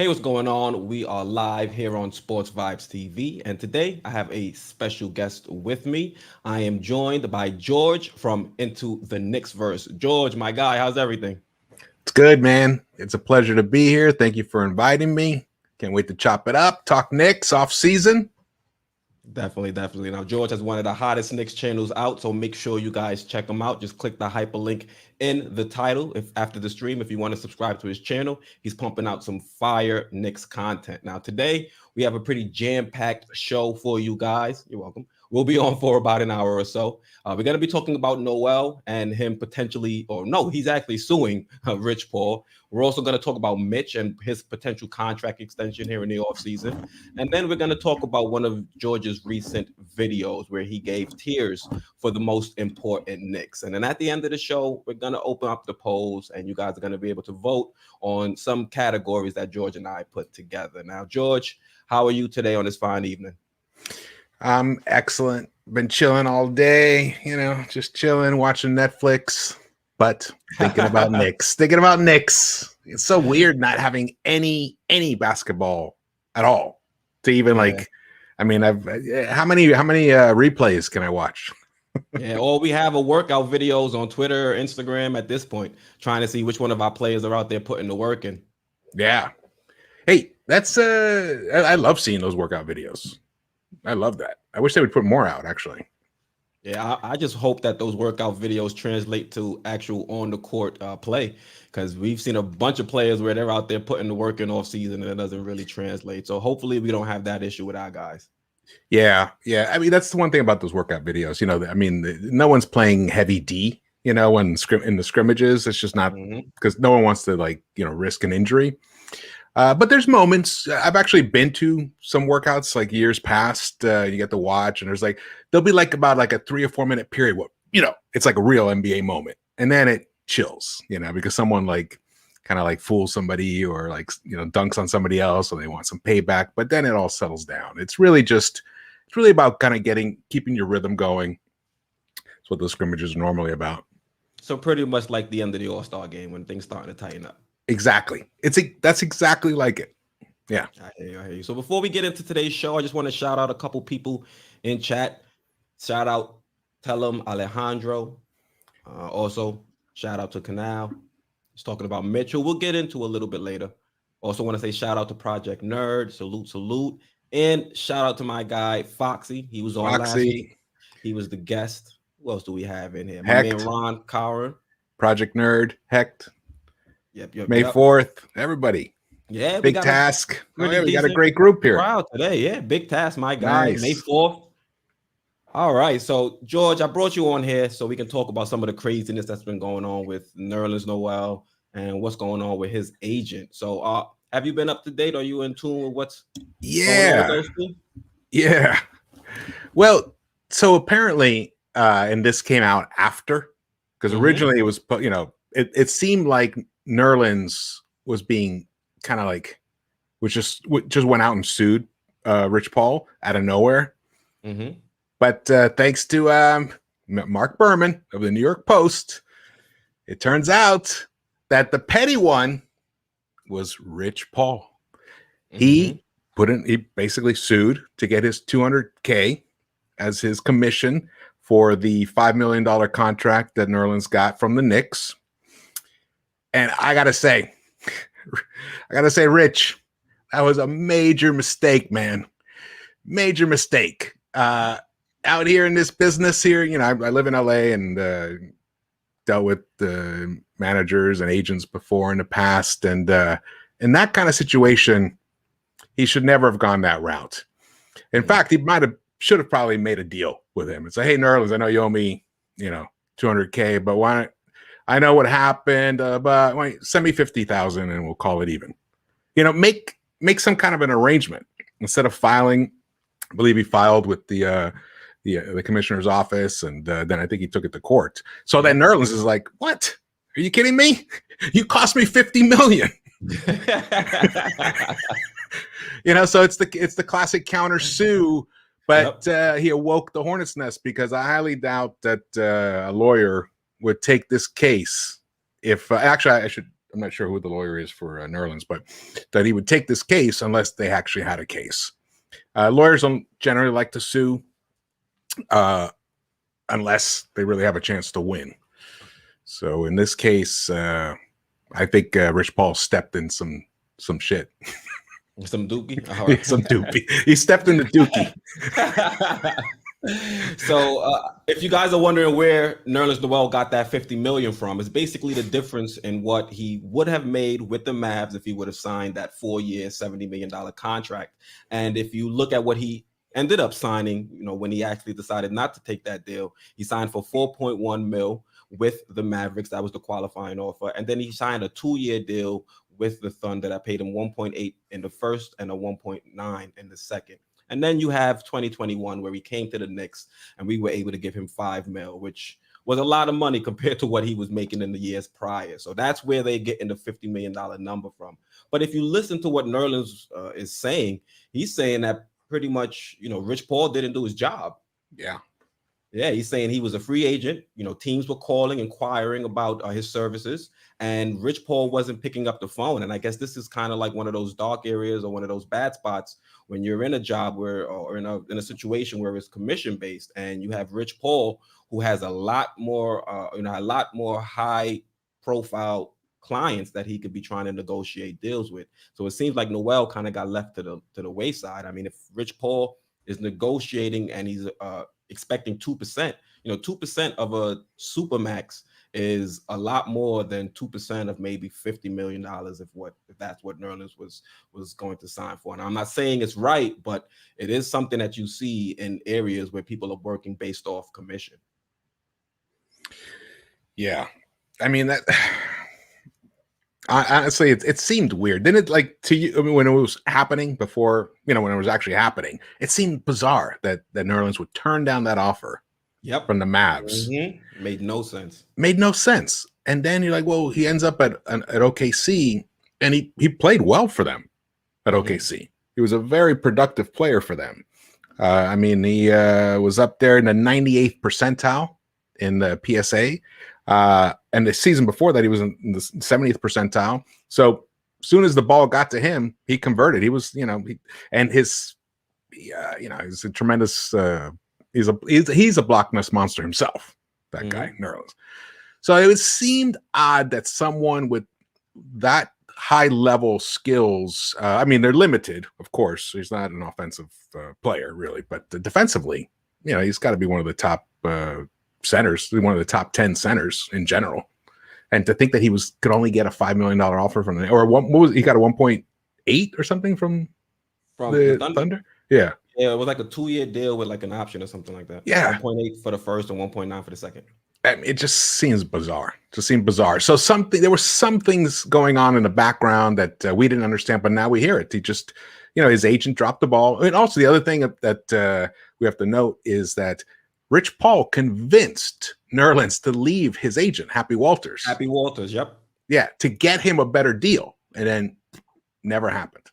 Hey, what's going on? We are live here on Sports Vibes TV, and today I have a special guest with me. I am joined by George from Into the KnicksVerse. George, my guy, how's everything? It's good, man. It's a pleasure to be here. Thank you for inviting me. Can't wait to chop it up, talk Knicks off season. Definitely. Now, George has one of the hottest Knicks channels out, so make sure you guys check him out. Just click the hyperlink in the title if after the stream if you want to subscribe to his channel. He's pumping out some fire Knicks content. Now, today we have a pretty jam-packed show for you guys. You're welcome. We'll be on for about an hour or so. We're going to be talking about Noel and him potentially, or no, he's actually suing Rich Paul. We're also going to talk about Mitch and his potential contract extension here in the offseason. And then we're going to talk about one of George's recent videos where he gave tiers for the most important Knicks. And then at the end of the show, we're going to open up the polls and you guys are going to be able to vote on some categories that George and I put together. Now, George, how are you today on this fine evening? I'm excellent. Been chilling all day, just chilling, watching Netflix, but thinking about Knicks. It's so weird not having any basketball at all to even how many replays can I watch? Yeah, all we have are workout videos on Twitter or Instagram at this point, trying to see which one of our players are out there putting the work in. Yeah. Hey, that's I love seeing those workout videos. I love that. I wish they would put more out, actually. Yeah, I just hope that those workout videos translate to actual on the court play, because we've seen a bunch of players where they're out there putting the work in off season and it doesn't really translate. So hopefully we don't have that issue with our guys. Yeah. I mean, that's the one thing about those workout videos. No one's playing heavy D. In the scrimmages, it's just not because no one wants to risk an injury. But there's moments. I've actually been to some workouts like years past. You get to watch, and there'll be about a 3 or 4 minute period where it's like a real NBA moment, and then it chills, because someone kind of fools somebody or dunks on somebody else, or they want some payback. But then it all settles down. It's really about kind of keeping your rhythm going. That's what those scrimmages are normally about. So pretty much like the end of the All-Star game when things starting to tighten up. Exactly. That's exactly like it. Yeah. I hear you. So before we get into today's show, I just want to shout out a couple people in chat. Shout out Tellum Alejandro. Also, shout out to Canal. He's talking about Mitchell. We'll get into a little bit later. Also want to say shout out to Project Nerd. Salute. And shout out to my guy, Foxy. He was on last week. He was the guest. Who else do we have in here? My man Ron Coward. Project Nerd. Hecht. Yep. May 4th, everybody. Yeah, big task. We got a great group here. Crowd today. Yeah, big task, my guy. Nice. May 4th. All right. So, George, I brought you on here so we can talk about some of the craziness that's been going on with Nerlens Noel and what's going on with his agent. So, have you been up to date? Are you in tune with what's going on with those two? Yeah. Well, so apparently, and this came out after, because originally it was, it seemed like Nerlens was being kind of just went out and sued Rich Paul out of nowhere. But thanks to Mark Berman of the New York Post, it turns out that the petty one was Rich Paul. He basically sued to get his $200K as his commission for the $5 million contract that Nerlens got from the Knicks. And I gotta say, Rich, that was a major mistake, man. Major mistake. Out here in this business here, I live in LA and dealt with the managers and agents before in the past. And in that kind of situation, he should never have gone that route. In fact, he should have probably made a deal with him and say, hey, Nerlens, I know you owe me, $200K, but why not? I know what happened, but send me $50,000 and we'll call it even. Make some kind of an arrangement instead of filing. I believe he filed with the commissioner's office, and then I think he took it to court. So then Nerlens is like, "What? Are you kidding me? You cost me $50 million." So it's the classic counter sue. But he awoke the hornet's nest, because I highly doubt that a lawyer would take this case. If actually, I should not sure who the lawyer is for Nerlens, but that he would take this case unless they actually had a case. Lawyers don't generally like to sue unless they really have a chance to win. So in this case, I think Rich Paul stepped in some shit. Some dookie? All right. Some doopy. He stepped in the dookie. So if you guys are wondering where Nerlens Noel got that $50 million from, it's basically the difference in what he would have made with the Mavs if he would have signed that 4-year, $70 million contract. And if you look at what he ended up signing, when he actually decided not to take that deal, he signed for $4.1 million with the Mavericks. That was the qualifying offer. And then he signed a 2-year deal with the Thunder that paid him 1.8 in the first and a 1.9 in the second. And then you have 2021 where he came to the Knicks and we were able to give him $5 million, which was a lot of money compared to what he was making in the years prior. So that's where they get in the $50 million number from. But if you listen to what Nerlens is saying, he's saying that pretty much, Rich Paul didn't do his job. Yeah, he's saying he was a free agent. Teams were calling, inquiring about his services, and Rich Paul wasn't picking up the phone. And I guess this is kind of like one of those dark areas or one of those bad spots when you're in a job or in a situation where it's commission based, and you have Rich Paul, who has a lot more high profile clients that he could be trying to negotiate deals with. So it seems like Noel kind of got left to the wayside. I mean, if Rich Paul is negotiating and he's expecting 2%, 2% of a supermax is a lot more than 2% of maybe $50 million if that's what Nerlens was going to sign for. And I'm not saying it's right, but it is something that you see in areas where people are working based off commission. Yeah, I mean that. Honestly, it seemed weird, didn't it? Like to you, I mean, when it was happening before, when it was actually happening, it seemed bizarre that Nerlens would turn down that offer. Yep, from the Mavs. Mm-hmm. Made no sense. And then you're like, well, he ends up at OKC, and he played well for them at OKC. He was a very productive player for them. I mean, he was up there in the 98th percentile in the PSA. And the season before that, he was in the 70th percentile. So as soon as the ball got to him, he converted. He was, he's a tremendous, he's a block monster himself, that guy, Nerlens. So it seemed odd that someone with that high level skills, I mean, they're limited, of course. He's not an offensive player really, but defensively, he's got to be one of the top centers, one of the top 10 centers in general. And to think that he could only get a $5 million offer from he got a 1.8 or something from the Thunder? Yeah. Yeah, it was like a 2-year deal with like an option or something like that. Yeah. 1.8 for the first and 1.9 for the second. I mean, it just seems bizarre. So there were some things going on in the background that we didn't understand, but now we hear it. He just, his agent dropped the ball. And also the other thing that we have to note is that Rich Paul convinced Nerlens to leave his agent, Happy Walters. Yep. Yeah, to get him a better deal. And then never happened.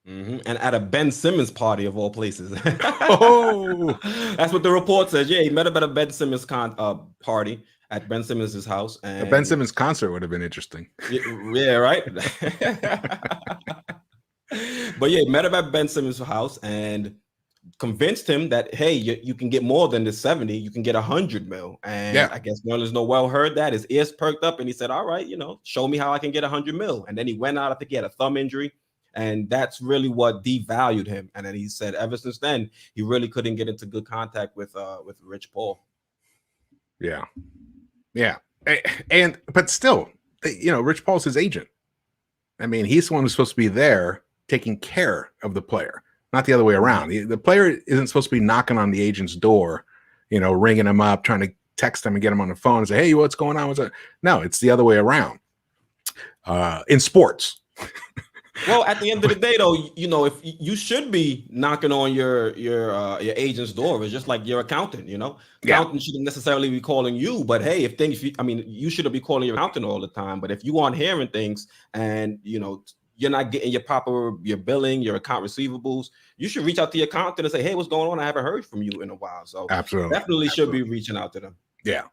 And at a Ben Simmons party of all places. Oh, that's what the report says. Yeah, he met up at a Ben Simmons party at Ben Simmons' house. And a Ben Simmons concert would have been interesting. Yeah, right. But yeah, met up at Ben Simmons' house and convinced him that, hey, you can get more than the 70, you can get 100 mil. And yeah. I guess Nerlens Noel heard that, his ears perked up, and he said, all right, show me how I can get 100 mil. And then he went out. I think he had a thumb injury, and that's really what devalued him. And then he said ever since then, he really couldn't get into good contact with Rich Paul. Yeah. But still, Rich Paul's his agent. I mean, he's the one who's supposed to be there taking care of the player, not the other way around. The player isn't supposed to be knocking on the agent's door, ringing him up, trying to text him and get him on the phone and say, hey, what's going on? No, it's the other way around in sports. Well, at the end of the day, though, if you should be knocking on your agent's door, it's just like your accountant. Accountant shouldn't necessarily be calling you, but hey, you shouldn't be calling your accountant all the time. But if you aren't hearing things and you're not getting your billing, your account receivables, you should reach out to your accountant and say, hey, what's going on? I haven't heard from you in a while. So definitely should be reaching out to them. Yeah.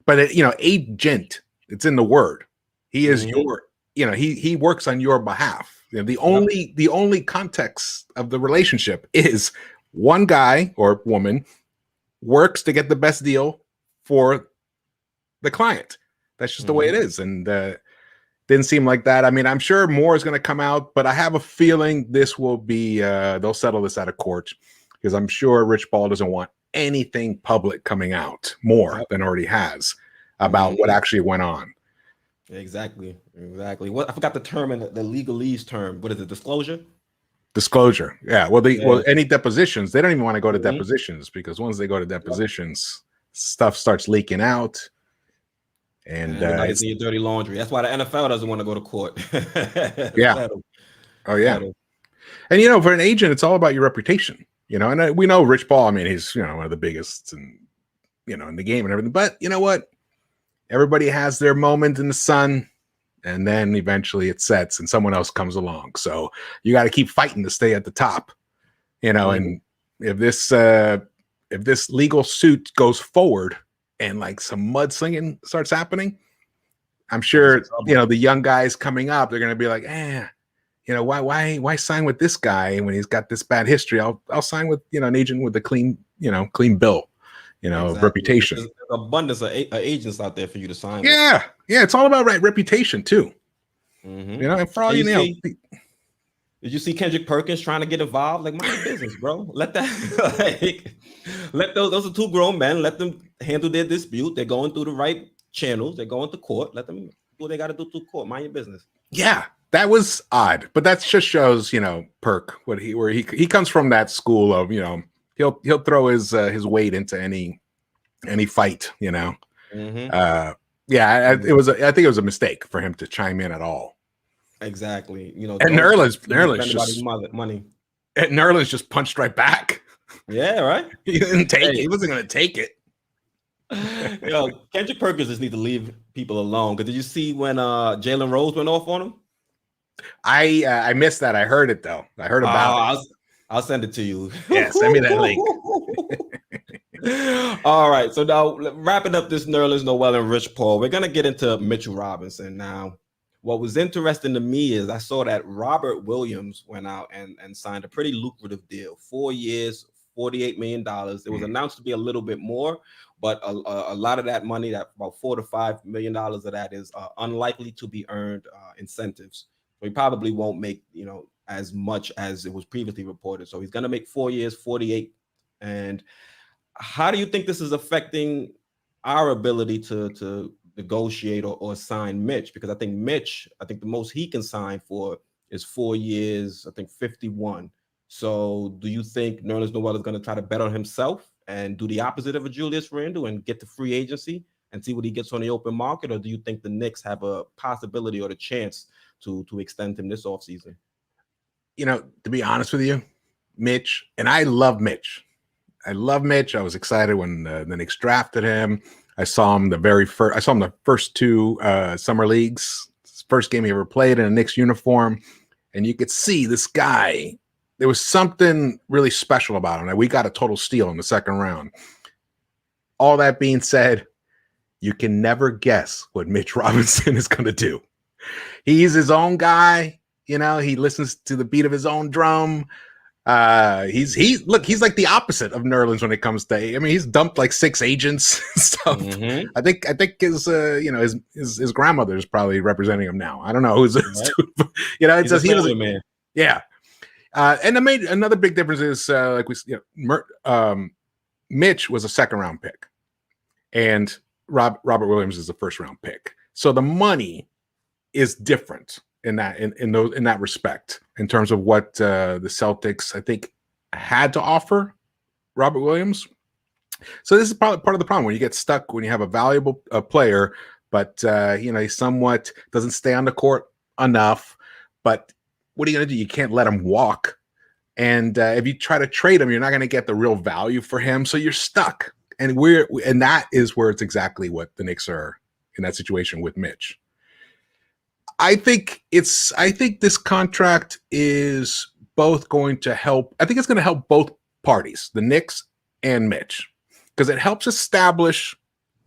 But agent, it's in the word. He is your, he works on your behalf. The only context of the relationship is one guy or woman works to get the best deal for the client. That's just the way it is. And didn't seem like that. I mean, I'm sure more is going to come out, but I have a feeling this will be, they'll settle this out of court, because I'm sure Rich Paul doesn't want anything public coming out more than already has about what actually went on. Exactly. What, I forgot the term, in the legalese term. What is it? Disclosure. Yeah. Well, any depositions, they don't even want to go to depositions, because once they go to depositions, stuff starts leaking out. And it's your dirty laundry. That's why the NFL doesn't want to go to court. Yeah. Oh yeah. And for an agent, it's all about your reputation. And we know Rich Paul. I mean, he's one of the biggest, and in the game and everything. But you know what? Everybody has their moment in the sun, and then eventually it sets, and someone else comes along. So you got to keep fighting to stay at the top. And if this legal suit goes forward, and like some mudslinging starts happening, I'm sure, the young guys coming up, they're going to be like, why sign with this guy when he's got this bad history? I'll sign with, an agent with a clean bill, reputation. There's an abundance of agents out there for you to sign. Yeah. Yeah. It's all about reputation too. And for all did you see Kendrick Perkins trying to get involved? Like, mind your business, bro. Let that, let those are two grown men. Let them handle their dispute. They're going through the right channels. They're going to court. Let them do what they got to do to court. Mind your business. Yeah, that was odd, but that just shows, Perk, where he comes from, that school of, he'll throw his weight into any fight, Yeah, I think it was a mistake for him to chime in at all. Exactly. And Nerlens just money. And Nerlens just punched right back. Yeah, right. He didn't take it. He wasn't going to take it. Kendrick Perkins just need to leave people alone. Because did you see when Jalen Rose went off on him? I missed that. I heard it though. I heard about it. I'll send it to you. Yeah, send me that link. All right. So now, wrapping up this Nerlens, Noel, and Rich Paul, we're gonna get into Mitchell Robinson now. What was interesting to me is I saw that Robert Williams went out and signed a pretty lucrative deal. 4 years, $48 million. It was announced to be a little bit more, but a lot of that money, that about $4 to $5 million of that, is unlikely to be earned incentives. So he probably won't make as much as it was previously reported. So he's going to make 4 years, 48. And how do you think this is affecting our ability to negotiate or sign Mitch? Because I think the most he can sign for is 4 years, I think 51. So do you think Nerlens Noel is going to try to bet on himself and do the opposite of a Julius Randle and get the free agency and see what he gets on the open market? Or do you think the Knicks have a possibility or the chance to extend him this offseason? To be honest with you, Mitch, and I love Mitch. I was excited when the Knicks drafted him. I saw him the first two summer leagues. First game he ever played in a Knicks uniform, and you could see this guy. There was something really special about him. We got a total steal in the second round. All that being said, you can never guess what Mitch Robinson is going to do. He's his own guy. He listens to the beat of his own drum. He's like the opposite of Nerlens when it comes to, he's dumped like 6 agents and stuff. I think his grandmother is probably representing him now. I don't know who's it says he doesn't, man. Yeah. And another big difference is Mitch was a second round pick and Robert Williams is a first round pick. So the money is different in that respect, in terms of what the Celtics, I think, had to offer Robert Williams. So this is probably part of the problem when you get stuck, when you have a valuable player, but he somewhat doesn't stay on the court enough. But what are you going to do? You can't let him walk. And if you try to trade him, you're not going to get the real value for him. So you're stuck. And that is where it's exactly what the Knicks are in that situation with Mitch. I think this contract is both going to help. I think it's going to help both parties, the Knicks and Mitch, because it helps establish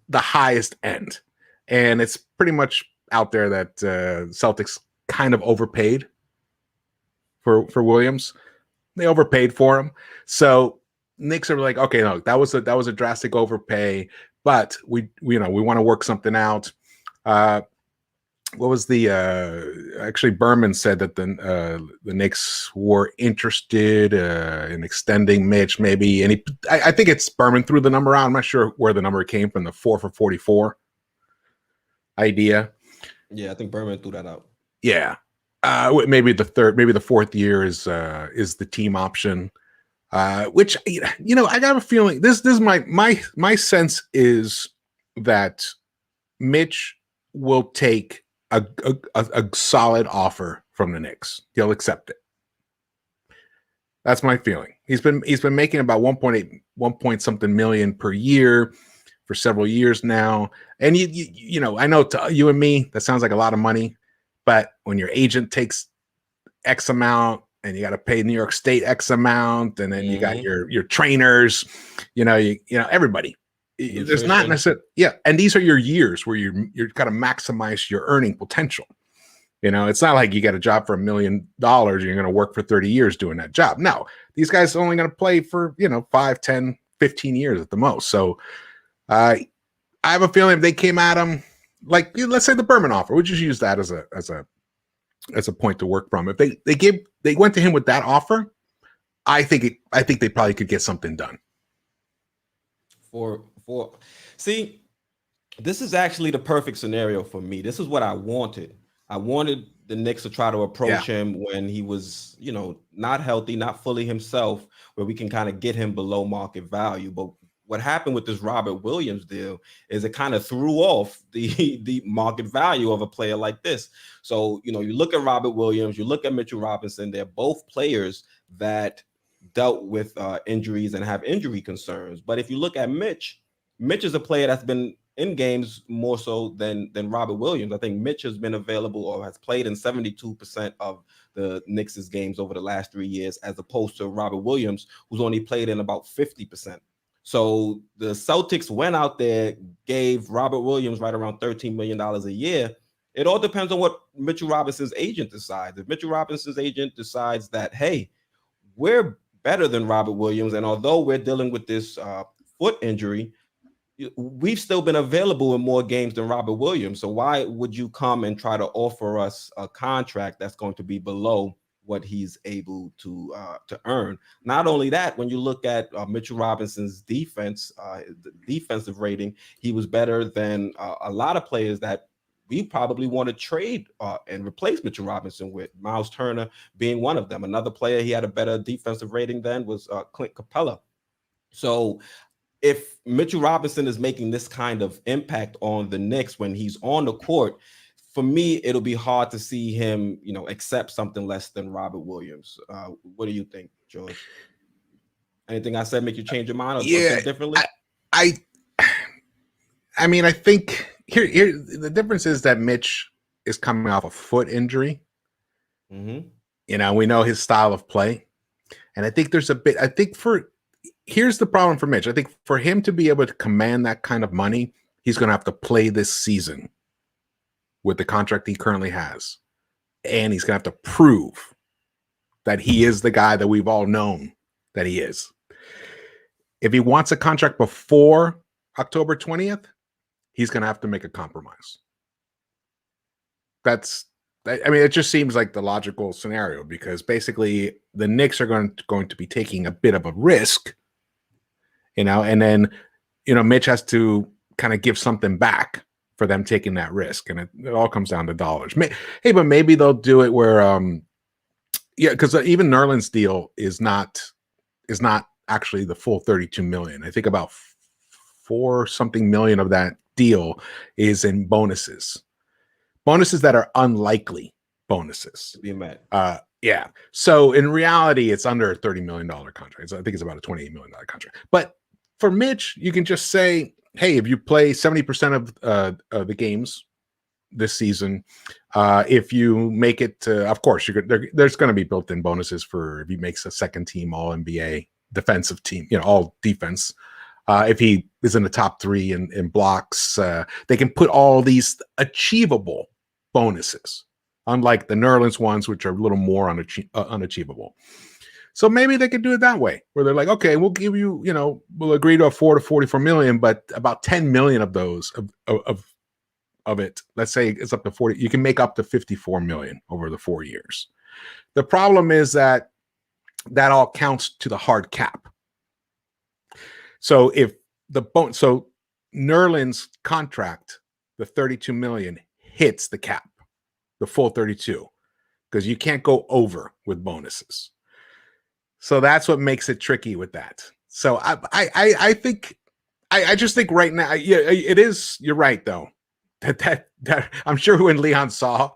the highest end. And it's pretty much out there that Celtics kind of overpaid for Williams. They overpaid for him. So Knicks are like, okay, no, that was a drastic overpay, but we want to work something out. What was the actually Berman said that the Knicks were interested in extending Mitch, maybe, and I think it's Berman threw the number out. I'm not sure where the number came from, the 4 for 44 idea. Yeah, I think Berman threw that out. Yeah, maybe the fourth year is the team option, which I got a feeling this is my sense is that Mitch will take a solid offer from the Knicks. He'll accept it. That's my feeling. He's been making about 1 point something million per year for several years now. And I know to you and me that sounds like a lot of money, but when your agent takes X amount and you got to pay New York State X amount, and then you got your trainers, everybody. Nutrition. There's not necessarily, and these are your years where you're got to maximize your earning potential. It's not like you get a job for $1 million and you're going to work for 30 years doing that job. No, these guys are only going to play for 5, 10, 15 years at the most. So I have a feeling if they came at him, like let's say the Berman offer, we'll just use that as a point to work from. If they went to him with that offer, I think they probably could get something done. See, this is actually the perfect scenario for me. This is what I wanted. I wanted the Knicks to try to approach him when he was, not healthy, not fully himself, where we can kind of get him below market value. But what happened with this Robert Williams deal is it kind of threw off the market value of a player like this. So, you look at Robert Williams, you look at Mitchell Robinson, they're both players that dealt with injuries and have injury concerns. But if you look at Mitch is a player that's been in games more so than Robert Williams. I think Mitch has been available or has played in 72% of the Knicks' games over the last 3 years, as opposed to Robert Williams, who's only played in about 50%. So the Celtics went out there, gave Robert Williams right around $13 million a year. It all depends on what Mitchell Robinson's agent decides. If Mitchell Robinson's agent decides that, hey, we're better than Robert Williams, and although we're dealing with this foot injury, we've still been available in more games than Robert Williams. So why would you come and try to offer us a contract that's going to be below what he's able to earn? Not only that, when you look at Mitchell Robinson's defense, the defensive rating, he was better than a lot of players that we probably want to trade and replace Mitchell Robinson with, Miles Turner being one of them. Another player he had a better defensive rating than was Clint Capella. So if Mitchell Robinson is making this kind of impact on the Knicks when he's on the court, for me, it'll be hard to see him, accept something less than Robert Williams. What do you think, George? Anything I said make you change your mind or think differently? I think here the difference is that Mitch is coming off a foot injury. Mm-hmm. We know his style of play, and I think there's a bit. Here's the problem for Mitch. I think for him to be able to command that kind of money, he's going to have to play this season with the contract he currently has. And he's going to have to prove that he is the guy that we've all known that he is. If he wants a contract before October 20th, he's going to have to make a compromise. It just seems like the logical scenario, because basically the Knicks are going to be taking a bit of a risk, and then, Mitch has to kind of give something back for them taking that risk. And it all comes down to dollars. Hey, but maybe they'll do it where, because even Nerlens' deal is not actually the full 32 million. I think about 4 something million of that deal is in bonuses that are unlikely bonuses to be met. Yeah. So in reality, it's under a $30 million contract. So I think it's about a $28 million contract. But for Mitch, you can just say, hey, if you play 70% of the games this season, if you make it to, of course, there's going to be built-in bonuses for if he makes a second team All-NBA defensive team, all defense. If he is in the top 3 in blocks, they can put all these achievable bonuses, unlike the Nerlens ones, which are a little more unachievable. So maybe they could do it that way, where they're like, okay, we'll give you, we'll agree to a $4 to $44 million, but about 10 million of those of it, let's say it's up to 40, you can make up to 54 million over the 4 years. The problem is that all counts to the hard cap. So if so Nerlens' contract, the 32 million hits the cap, the full 32, because you can't go over with bonuses. So that's what makes it tricky with that. So I think I just think right now, yeah, it is. You're right though. That I'm sure when Leon saw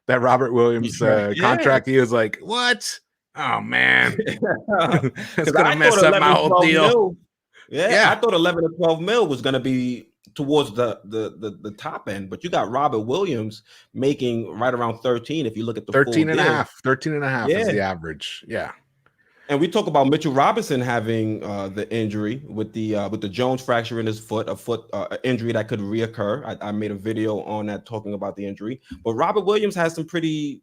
that Robert Williams contract, he was like, "What? Oh man, it's gonna mess up my whole deal." Yeah, I thought 11 to 12 mil was gonna be towards the top end, but you got Robert Williams making right around 13. If you look at the 13 full and a deal. half, 13 and a half is the average. Yeah. And we talk about Mitchell Robinson having the injury with the Jones fracture in his foot, a foot injury that could reoccur. I made a video on that talking about the injury. But Robert Williams has some pretty,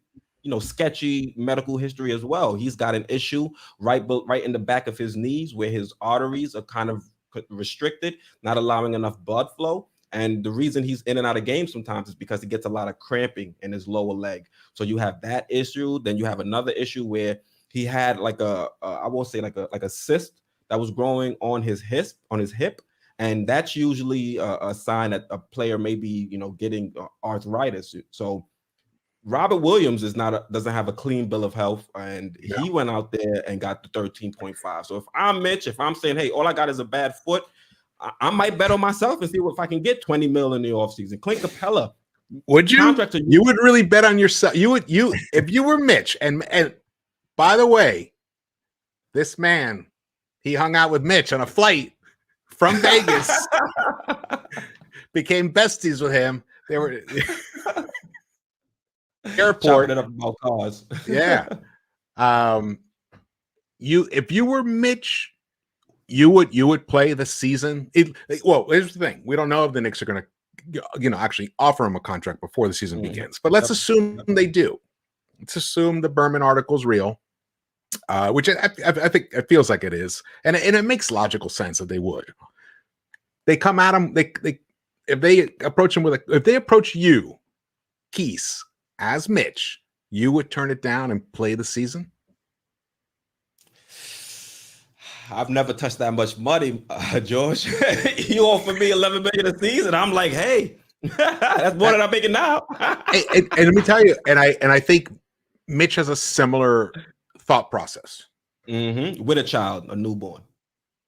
sketchy medical history as well. He's got an issue right in the back of his knees where his arteries are kind of restricted, not allowing enough blood flow. And the reason he's in and out of games sometimes is because he gets a lot of cramping in his lower leg. So you have that issue. Then you have another issue where he had like I won't say like a cyst that was growing on his hip, and that's usually a sign that a player may be getting arthritis. So Robert Williams doesn't have a clean bill of health, and he went out there and got the 13.5. So if I'm Mitch, if I'm saying, hey, all I got is a bad foot, I might bet on myself and see if I can get 20 mil in the offseason. Clint Capella, would you? You would really bet on yourself? You if you were Mitch and. By the way, this man, he hung out with Mitch on a flight from Vegas, became besties with him. They were airport. Chopping it up about cars. Yeah. If you were Mitch, you would play the season. Well, here's the thing: we don't know if the Knicks are going to, actually offer him a contract before the season begins. But let's assume they do. Let's assume the Berman article's real, which I think it feels like it is, and it makes logical sense that they would. They come at him. If they approach him if they approach you, Quis, as Mitch, you would turn it down and play the season. I've never touched that much money, George. You offer me 11 million a season. I'm like, hey, that's more than I'm making now. and let me tell you, and I think Mitch has a similar thought process. With a child, a newborn.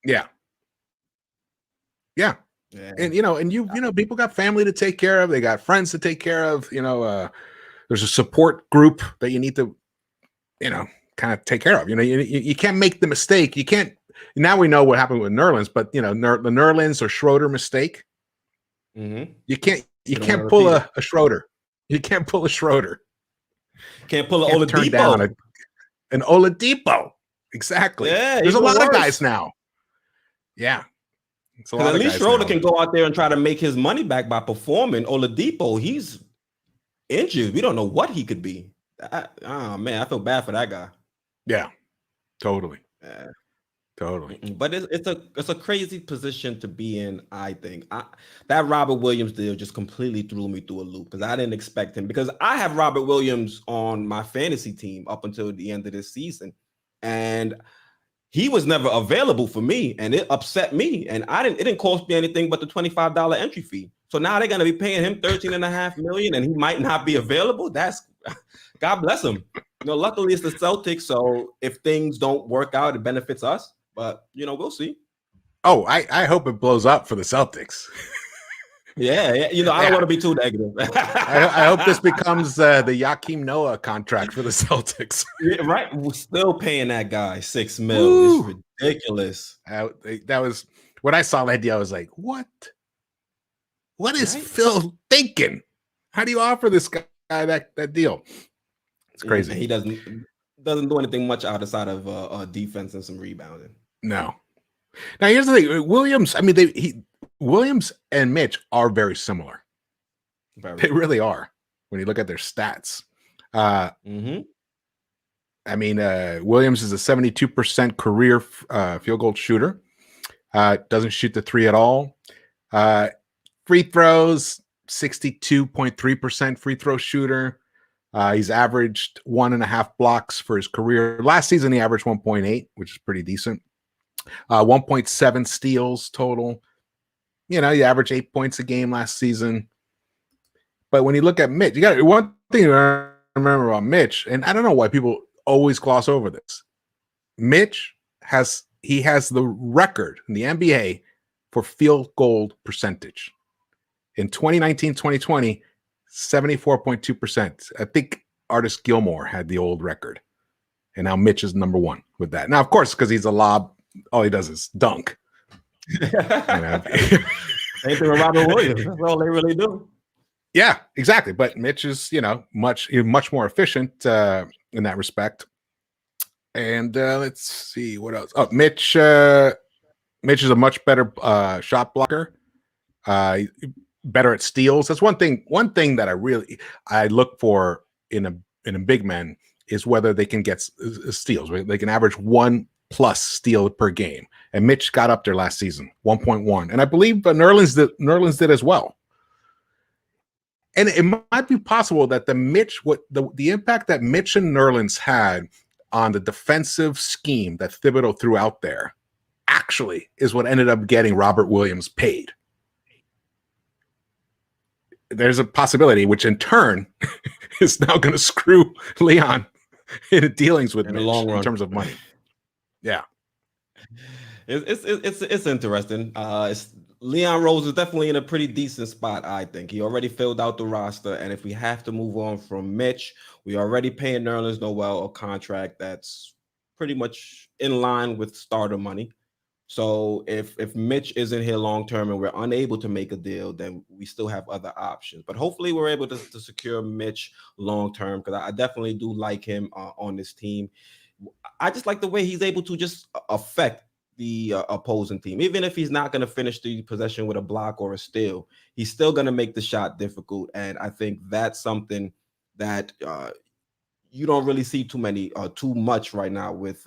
Yeah. And people got family to take care of. They got friends to take care of. There's a support group that you need to, kind of take care of. You can't make the mistake. You can't. Now we know what happened with Nerlens, but the Nerlens or Schroeder mistake. You can't pull a Schroeder. You can't pull a Schroeder. Can't pull an Oladipo. An Oladipo. Exactly. Yeah, there's a lot of guys now. Yeah. At least Schroeder can go out there and try to make his money back by performing. Oladipo, he's injured. We don't know what he could be. Oh man, I feel bad for that guy. Yeah, totally. Yeah. Totally. But it's a crazy position to be in, I think. That Robert Williams deal just completely threw me through a loop because I didn't expect him, because I have Robert Williams on my fantasy team up until the end of this season. And he was never available for me, and it upset me. And it didn't cost me anything but the $25 entry fee. So now they're gonna be paying him $13.5 million, and he might not be available. That's God bless him. Luckily it's the Celtics, so if things don't work out, it benefits us. But we'll see. Oh, I hope it blows up for the Celtics. Yeah. I don't want to be too negative. I hope this becomes the Joakim Noah contract for the Celtics. Yeah, right. We're still paying that guy $6 million. It's ridiculous. That was when I saw that deal. I was like, what? What is Phil thinking? How do you offer this guy that deal? It's crazy. He doesn't do anything much outside of defense and some rebounding. No. Now here's the thing, Williams. I mean, Williams and Mitch are very similar. They really are. when you look at their stats. I Mm-hmm. mean, Williams is a 72% career field goal shooter. Doesn't shoot the three at all. Free throws, 62.3% free throw shooter. He's averaged 1.5 blocks for his career. Last season, he averaged 1.8, which is pretty decent. 1.7 steals total. You know, he averaged 8 points a game last season. But when you look at Mitch, you got one thing to remember about Mitch, and I don't know why people always gloss over this. Mitch has the record in the NBA for field goal percentage. In 2019-2020, 74.2%. I think Artis Gilmore had the old record. And now Mitch is number one with that. Now, of course, because he's a lob, all he does is dunk. Same thing with Robert Williams. That's all they really do. Yeah, exactly. But Mitch is, much more efficient in that respect. And let's see what else. Oh, Mitch is a much better shot blocker. Better at steals. That's one thing that I look for in a big man is whether they can get steals. They can average 1+ steal per game. And Mitch got up there last season, 1.1. And I believe Nerlens did as well. And it might be possible that the impact that Mitch and Nerlens had on the defensive scheme that Thibodeau threw out there actually is what ended up getting Robert Williams paid. There's a possibility, which in turn is now going to screw Leon into dealings with Mitch the long run in terms of money. Yeah, it's interesting. Leon Rose is definitely in a pretty decent spot. I think he already filled out the roster, and if we have to move on from Mitch, we already paying Nerlens Noel a contract that's pretty much in line with starter money. So if Mitch isn't here long term and we're unable to make a deal, then we still have other options. But hopefully we're able to secure Mitch long term, because I definitely do like him on this team. I just like the way he's able to just affect the opposing team. Even if he's not going to finish the possession with a block or a steal, he's still going to make the shot difficult. And I think that's something that you don't really see too much right now with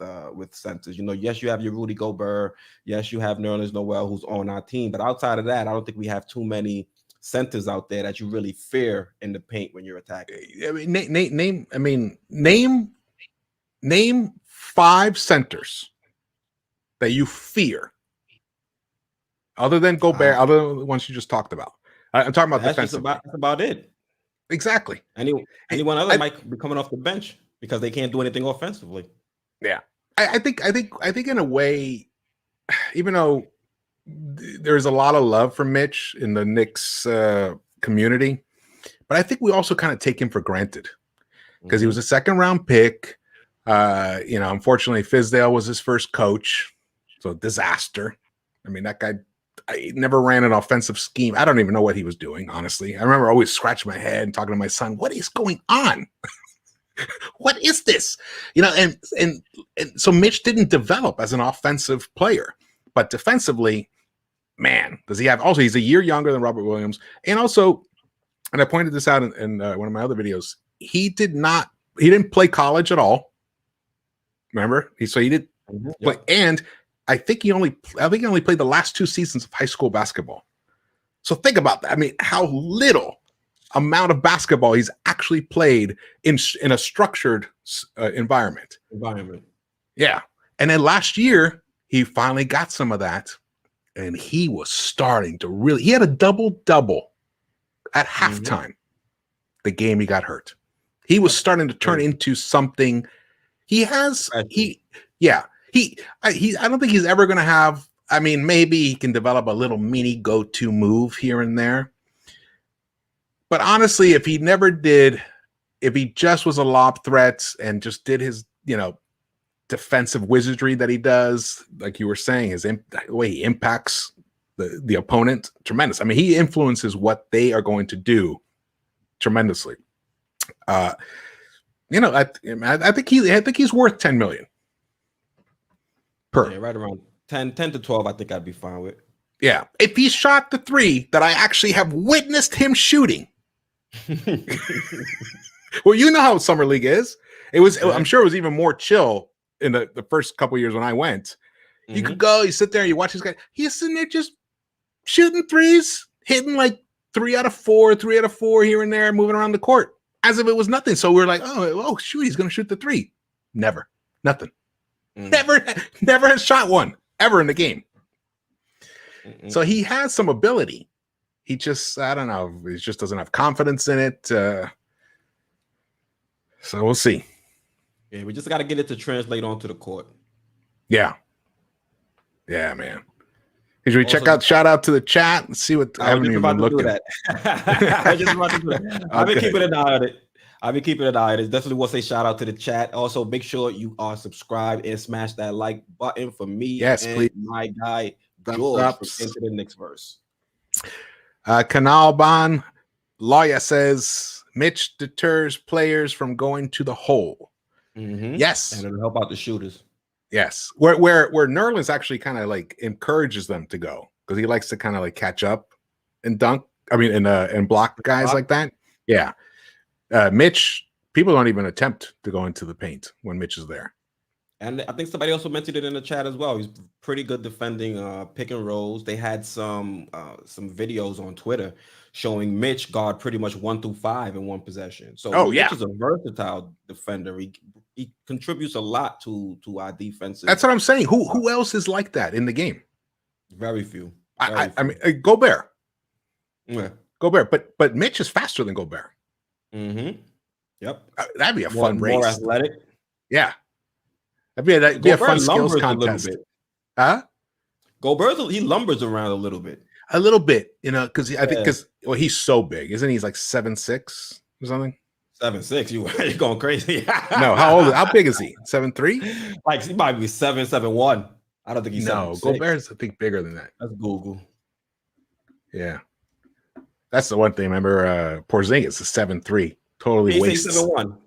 centers. Yes, you have your Rudy Gobert. Yes, you have Nerlens Noel, who's on our team. But outside of that, I don't think we have too many centers out there that you really fear in the paint when you're attacking. I mean, name 5 centers that you fear, other than Gobert, other than the ones you just talked about. I'm talking about defensively. That's about it. Exactly. Anyone other might be coming off the bench because they can't do anything offensively. Yeah, I think in a way, even though there's a lot of love for Mitch in the Knicks community, but I think we also kind of take him for granted because he was a 2nd-round pick. Unfortunately, Fizdale was his first coach, so disaster. I mean, that guy. I never ran an offensive scheme. I don't even know what he was doing, honestly. I remember always scratching my head and talking to my son, what is going on? What is this? And so Mitch didn't develop as an offensive player, but defensively, man, does he have, also he's a year younger than Robert Williams. And also, and I pointed this out in one of my other videos, he didn't play college at all. Remember? He did play, and I think he only played the last 2 seasons of high school basketball. So think about that. I mean, how little amount of basketball he's actually played in a structured environment. Yeah. And then last year, he finally got some of that, and he was starting to he had a double-double at halftime the game he got hurt. He was starting to turn into something. I don't think he's ever going to have, I mean, maybe he can develop a little mini go-to move here and there. But honestly, if he just was a lob threat and just did his, defensive wizardry that he does, like you were saying, the way he impacts the opponent, tremendous. I mean, he influences what they are going to do tremendously. I think he's worth $10 million. Yeah, right around 10 to 12, I think I'd be fine with. Yeah. If he shot the 3 that I actually have witnessed him shooting, Well, you know how summer league is. It was. Yeah. I'm sure it was even more chill in the first couple of years when I went. You could go, you sit there, you watch this guy. He's sitting there just shooting threes, hitting like 3 out of 4 here and there, moving around the court as if it was nothing. So we're like, oh shoot, he's gonna shoot the 3. Never, nothing. Never has shot one ever in the game. So he has some ability. He just, I don't know, he just doesn't have confidence in it. So we'll see. Yeah, we just got to get it to translate onto the court. Yeah, man. Should we shout out to the chat and see what I haven't even been looking at? I've been keeping an eye on it. Definitely want to say shout out to the chat. Also, make sure you are subscribed and smash that like button for me. Yes, and please. My guy George from Into The KnicksVerse. Canal Ban Lawyer says Mitch deters players from going to the hole. Yes, and it'll help out the shooters. Yes, where Nerlens actually kind of like encourages them to go because he likes to kind of like catch up and dunk. I mean, and block guys like that. Yeah, Mitch. People don't even attempt to go into the paint when Mitch is there. And I think somebody also mentioned it in the chat as well. He's pretty good defending pick and rolls. They had some videos on Twitter showing Mitch guard pretty much 1 through 5 in one possession. So Mitch is a versatile defender. He contributes a lot to our defense. That's what I'm saying. Who else is like that in the game? Very few. I mean, Gobert. Yeah. Gobert, but Mitch is faster than Gobert. Yep. That'd be a fun race. More athletic. Yeah. That'd be a fun skills contest. Huh? Gobert, he lumbers around a little bit. A little bit, because I think he's so big, isn't he? He's like 7'6" or something. 7'6", you're going crazy. No, how big is he? 7'3"? Like he might be 7'1". I don't think he's 7'6". Gobert's I think bigger than that. That's Google. Yeah, that's the one thing. Remember, Porzingis is 7'3", totally wastes. He's 7'1".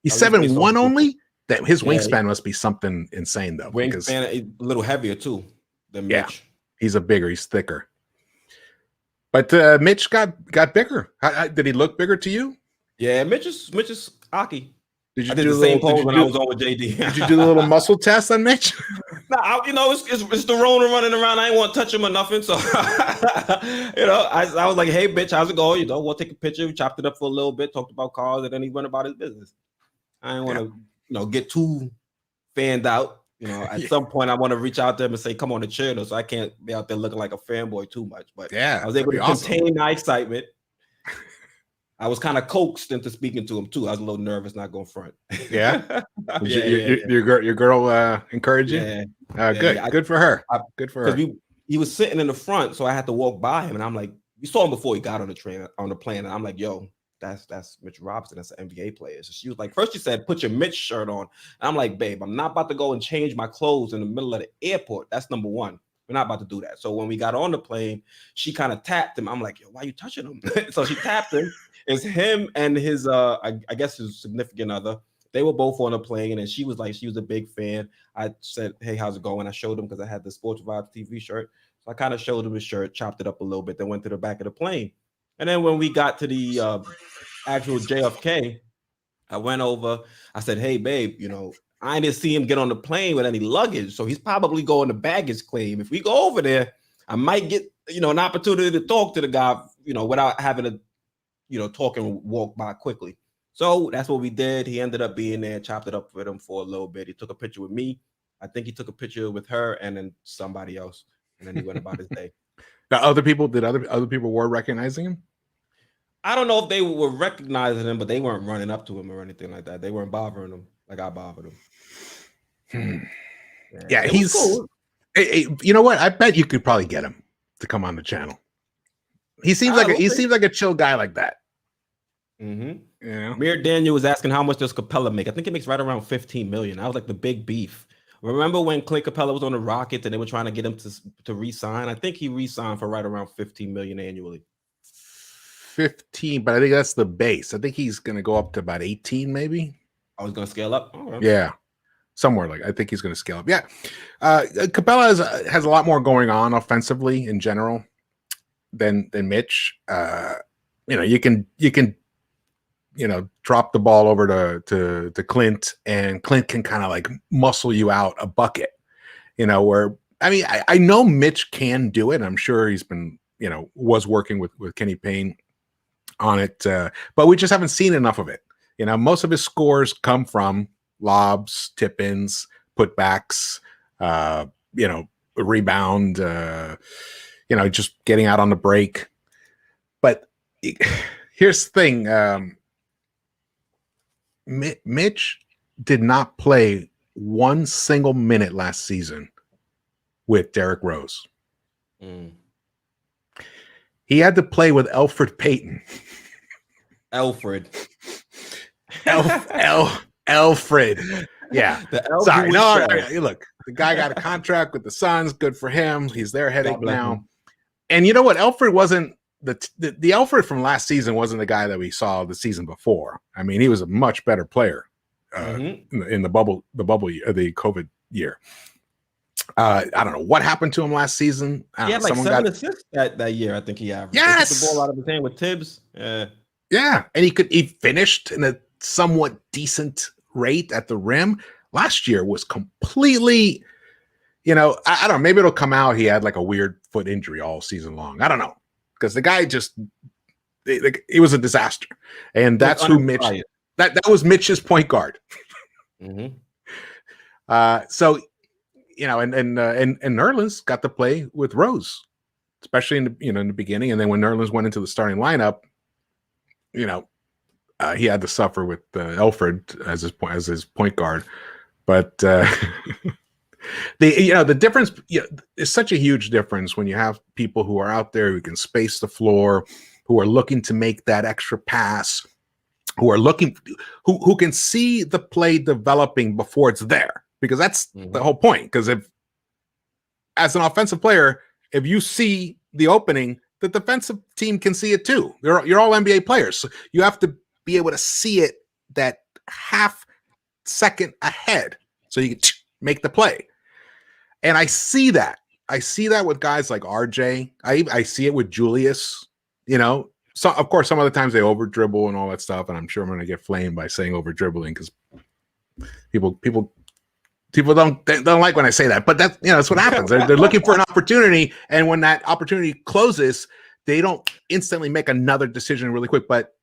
He's 7'1" only. That his wingspan must be something insane though. Wingspan a little heavier too than Mitch. He's he's thicker. But Mitch got bigger. Did he look bigger to you? Yeah, Mitch is cocky. Did you do the same pose when I was on with JD? Did you do the little muscle test on Mitch? Nah, it's the Rona running around. I ain't want to touch him or nothing. So, I was like, hey, bitch, how's it going? We'll take a picture. We chopped it up for a little bit, talked about cars, and then he went about his business. I didn't want to, get too fanned out. At some point, I want to reach out to him and say, come on the channel. So I can't be out there looking like a fanboy too much. But I was able to contain my excitement. I was kind of coaxed into speaking to him too. I was a little nervous, not going front. Yeah, your girl encouraged you. Good for her. Good for her. He was sitting in the front, so I had to walk by him, and I'm like, we saw him before he got on the plane, and I'm like, yo, that's Mitch Robinson. That's an NBA player. So she was like, first she said, put your Mitch shirt on. And I'm like, babe, I'm not about to go and change my clothes in the middle of the airport. That's number one. We're not about to do that. So when we got on the plane, she kind of tapped him. I'm like, yo, why are you touching him? So she tapped him. It's him and his, I guess his significant other. They were both on the plane, and she was like, she was a big fan. I said, hey, how's it going? I showed him because I had the Sports Vibes TV shirt. So I kind of showed him his shirt, chopped it up a little bit, then went to the back of the plane. And then when we got to the actual JFK, I went over. I said, hey, babe, I didn't see him get on the plane with any luggage. So he's probably going to baggage claim. If we go over there, I might get, an opportunity to talk to the guy, without having to, talk and walk by quickly. So that's what we did. He ended up being there, chopped it up with him for a little bit. He took a picture with me. I think he took a picture with her and then somebody else. And then he went about his day. Now, other people were recognizing him? I don't know if they were recognizing him, but they weren't running up to him or anything like that. They weren't bothering him like I bothered him. Yeah, he's cool. Hey, you know what? I bet you could probably get him to come on the channel. He seems seems like a chill guy like that. Mir Daniel was asking how much does Capella make? I think he makes right around 15 million. I was like the big beef. Remember when Clint Capella was on the Rockets and they were trying to get him to re-sign? I think he re-signed for right around 15 million annually. 15, but I think that's the base. I think he's going to go up to about 18, maybe. I was going to scale up. Right. Yeah, somewhere like I think he's going to scale up. Yeah, Capella has a lot more going on offensively in general than Mitch. You can drop the ball over to Clint, and Clint can kind of like muscle you out a bucket, where, I mean, I know Mitch can do it. I'm sure he's been, was working with Kenny Payne on it, but we just haven't seen enough of it. Most of his scores come from lobs, tip-ins, putbacks, rebound, just getting out on the break. But here's the thing. Mitch did not play one single minute last season with Derrick Rose. He had to play with Elfrid Payton. Alfred. Alfred. Yeah. Sorry. No, look, the guy got a contract with the Suns. Good for him. He's their headache now. Him. And you know what? Alfred wasn't the Alfred from last season wasn't the guy that we saw the season before. I mean, he was a much better player in the COVID year. I don't know what happened to him last season. He had like 7 assists that year. I think he averaged. Yes, he took the ball out of his hand with Tibbs. Yeah, and he finished in a somewhat decent rate at the rim. Last year was completely, I don't know. Maybe it'll come out. He had like a weird foot injury all season long. I don't know, because the guy just it was a disaster, and that's who Mitch. That was Mitch's point guard. So. And Nerlens got to play with Rose, especially in the beginning. And then when Nerlens went into the starting lineup, he had to suffer with Alfred as his point guard. But the difference is such a huge difference when you have people who are out there who can space the floor, who are looking to make that extra pass, who can see the play developing before it's there. Because that's the whole point. Because as an offensive player, if you see the opening, the defensive team can see it too. You're all NBA players. So you have to be able to see it that half second ahead so you can make the play. And I see that. I see that with guys like RJ. I see it with Julius. So of course, some other times they over dribble and all that stuff. And I'm sure I'm going to get flamed by saying over dribbling because people don't like when I say that, but that's what happens. They're looking for an opportunity, and when that opportunity closes, they don't instantly make another decision really quick. But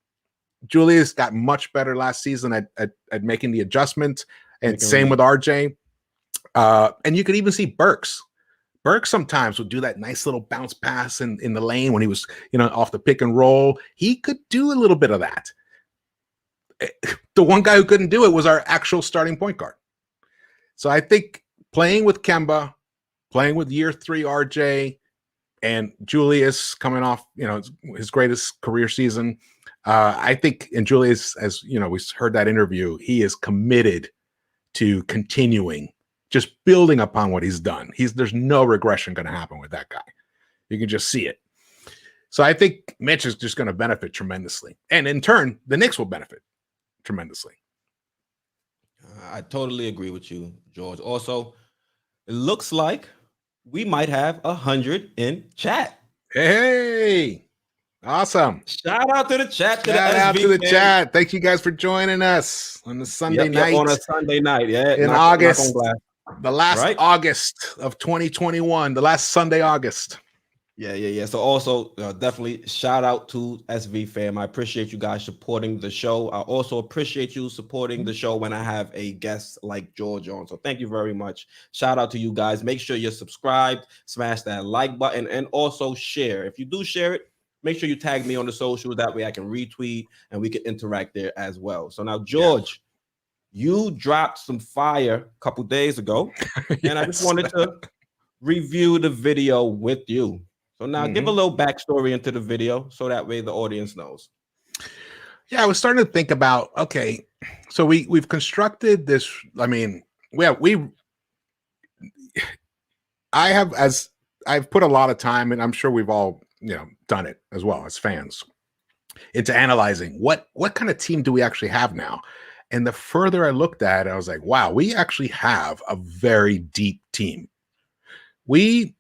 Julius got much better last season at making the adjustment, and same with RJ. And you could even see Burks. Burks sometimes would do that nice little bounce pass in the lane when he was off the pick and roll. He could do a little bit of that. The one guy who couldn't do it was our actual starting point guard. So I think playing with Kemba, playing with year 3 RJ, and Julius coming off, his greatest career season, I think, and Julius, as we heard that interview, he is committed to continuing, just building upon what he's done. There's no regression going to happen with that guy. You can just see it. So I think Mitch is just going to benefit tremendously, and in turn, the Knicks will benefit tremendously. I totally agree with you, George. Also, it looks like we might have 100 in chat. Hey, awesome. Shout out to the chat. Shout out to the chat. Thank you guys for joining us on the Sunday night. On a Sunday night, in August. The last August of 2021, the last Sunday, August. Yeah. So also definitely shout out to SV fam. I appreciate you guys supporting the show. I also appreciate you supporting the show when I have a guest like George on. So thank you very much. Shout out to you guys. Make sure you're subscribed, smash that like button, and also share. If you do share it, make sure you tag me on the socials. That way I can retweet and we can interact there as well. So now, George, you dropped some fire a couple days ago, and I just wanted to review the video with you. So now give a little backstory into the video so that way the audience knows. Yeah, I was starting to think about, okay, so we've constructed this. I mean, I've put a lot of time, and I'm sure we've all done it as well as fans, into analyzing what kind of team do we actually have now. And the further I looked at it, I was like, wow, we actually have a very deep team. We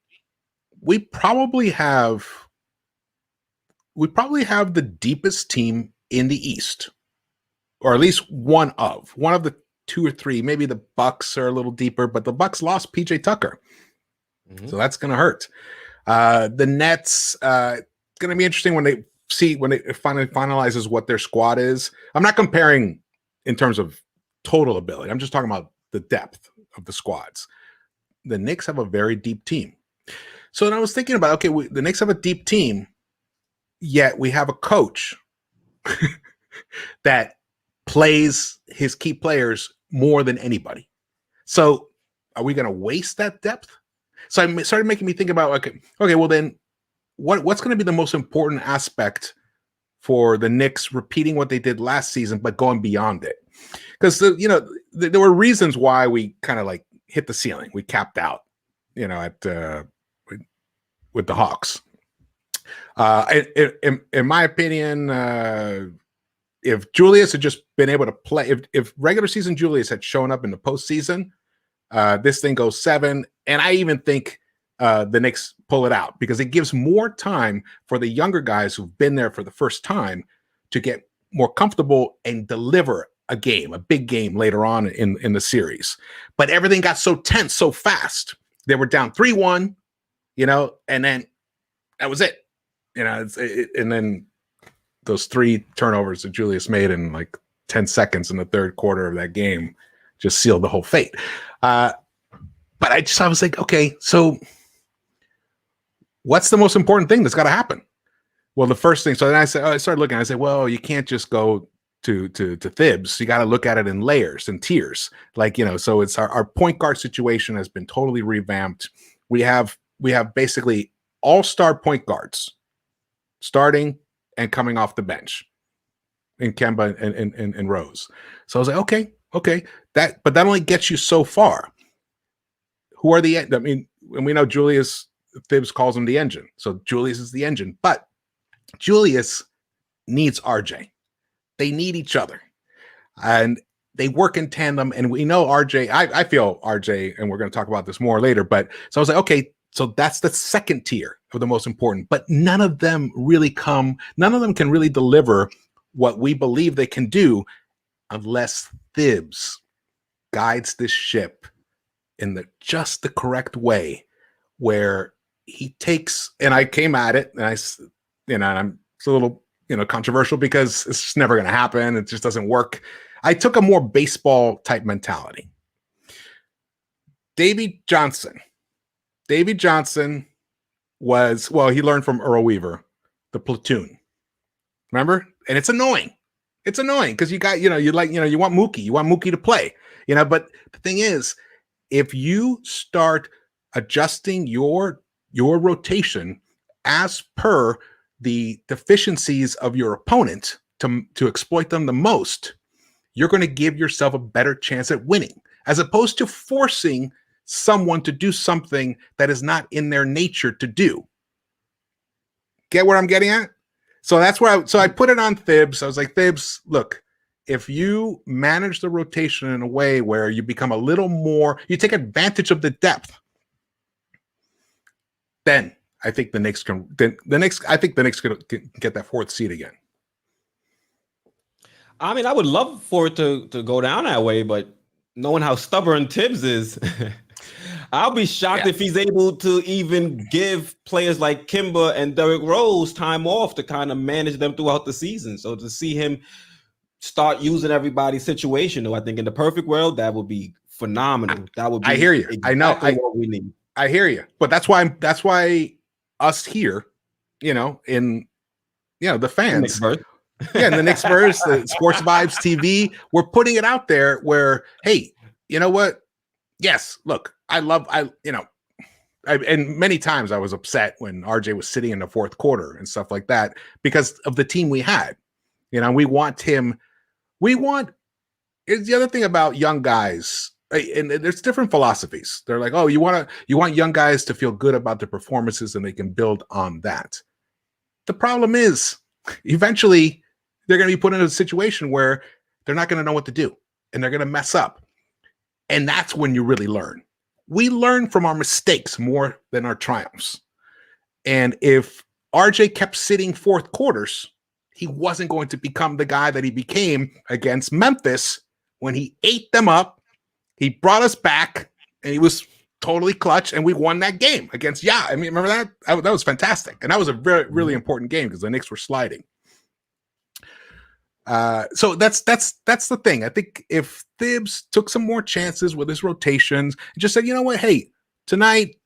probably have the deepest team in the East. or at least one of the 2 or 3. Maybe the Bucks are a little deeper, but the Bucks lost PJ Tucker, so that's going to hurt. The Nets, going to be interesting when it finally finalizes what their squad is. I'm not comparing in terms of total ability. I'm just talking about the depth of the squads. The Knicks have a very deep team. So then I was thinking about, okay, the Knicks have a deep team, yet we have a coach that plays his key players more than anybody. So are we going to waste that depth? So I started making me think about, okay, well then what's going to be the most important aspect for the Knicks repeating what they did last season, but going beyond it? Because, there were reasons why we kind of like hit the ceiling. We capped out, with the Hawks. In my opinion, if Julius had just been able to play, if regular season Julius had shown up in the postseason, this thing goes 7. And I even think the Knicks pull it out because it gives more time for the younger guys who've been there for the first time to get more comfortable and deliver a big game later on in the series. But everything got so tense so fast. They were down 3-1, and then that was it. And then those 3 turnovers that Julius made in like 10 seconds in the third quarter of that game just sealed the whole fate. But I was like, okay, so what's the most important thing that's got to happen? Well, the first thing, so then I started looking, I said, well, you can't just go to Thibs. You got to look at it in layers and tiers. So it's our point guard situation has been totally revamped. We have basically all-star point guards starting and coming off the bench in Kemba and Rose. So I was like, okay, but that only gets you so far. Who are and we know Julius Thibs calls him the engine. So Julius is the engine, but Julius needs RJ. They need each other and they work in tandem. And we know RJ, I feel RJ, and we're going to talk about this more later, but so I was like, okay, so that's the second tier of the most important, but none of them can really deliver what we believe they can do unless Thibs guides this ship in just the correct way, where he takes, and I came at it and it's a little, controversial because it's just never going to happen. It just doesn't work. I took a more baseball type mentality. Davy Johnson was, he learned from Earl Weaver, the platoon. Remember? And it's annoying. It's annoying because you got, you want Mookie to play, but the thing is, if you start adjusting your rotation as per the deficiencies of your opponent to exploit them the most, you're going to give yourself a better chance at winning, as opposed to forcing someone to do something that is not in their nature to do. Get what I'm getting at? So that's where I put it on Thibs. I was like, Thibs, look, if you manage the rotation in a way where you become a little more, you take advantage of the depth, then I think the Knicks can get that 4th seed again. I mean, I would love for it to go down that way, but knowing how stubborn Thibs is, I'll be shocked if he's able to even give players like Kemba and Derrick Rose time off to kind of manage them throughout the season. So to see him start using everybody's situation, though, I think in the perfect world, that would be phenomenal. That would be. I hear you. Exactly I know what we need. I hear you, but that's why us here, in the fans, in the KnicksVerse, the Sports Vibes TV, we're putting it out there where, hey, you know what? Yes, look, and many times I was upset when RJ was sitting in the 4th quarter and stuff like that because of the team we had. We want him. It's the other thing about young guys. And there's different philosophies. They're like, oh, you want young guys to feel good about their performances and they can build on that. The problem is eventually they're going to be put in a situation where they're not going to know what to do and they're going to mess up. And that's when you really learn. We learn from our mistakes more than our triumphs. And if RJ kept sitting 4th quarters, he wasn't going to become the guy that he became against Memphis when he ate them up. He brought us back, and he was totally clutch, and we won that game against I mean, remember that? That was fantastic, and that was a really important game because the Knicks were sliding. So that's the thing. I think if Thibs took some more chances with his rotations and just said, you know what, hey, tonight,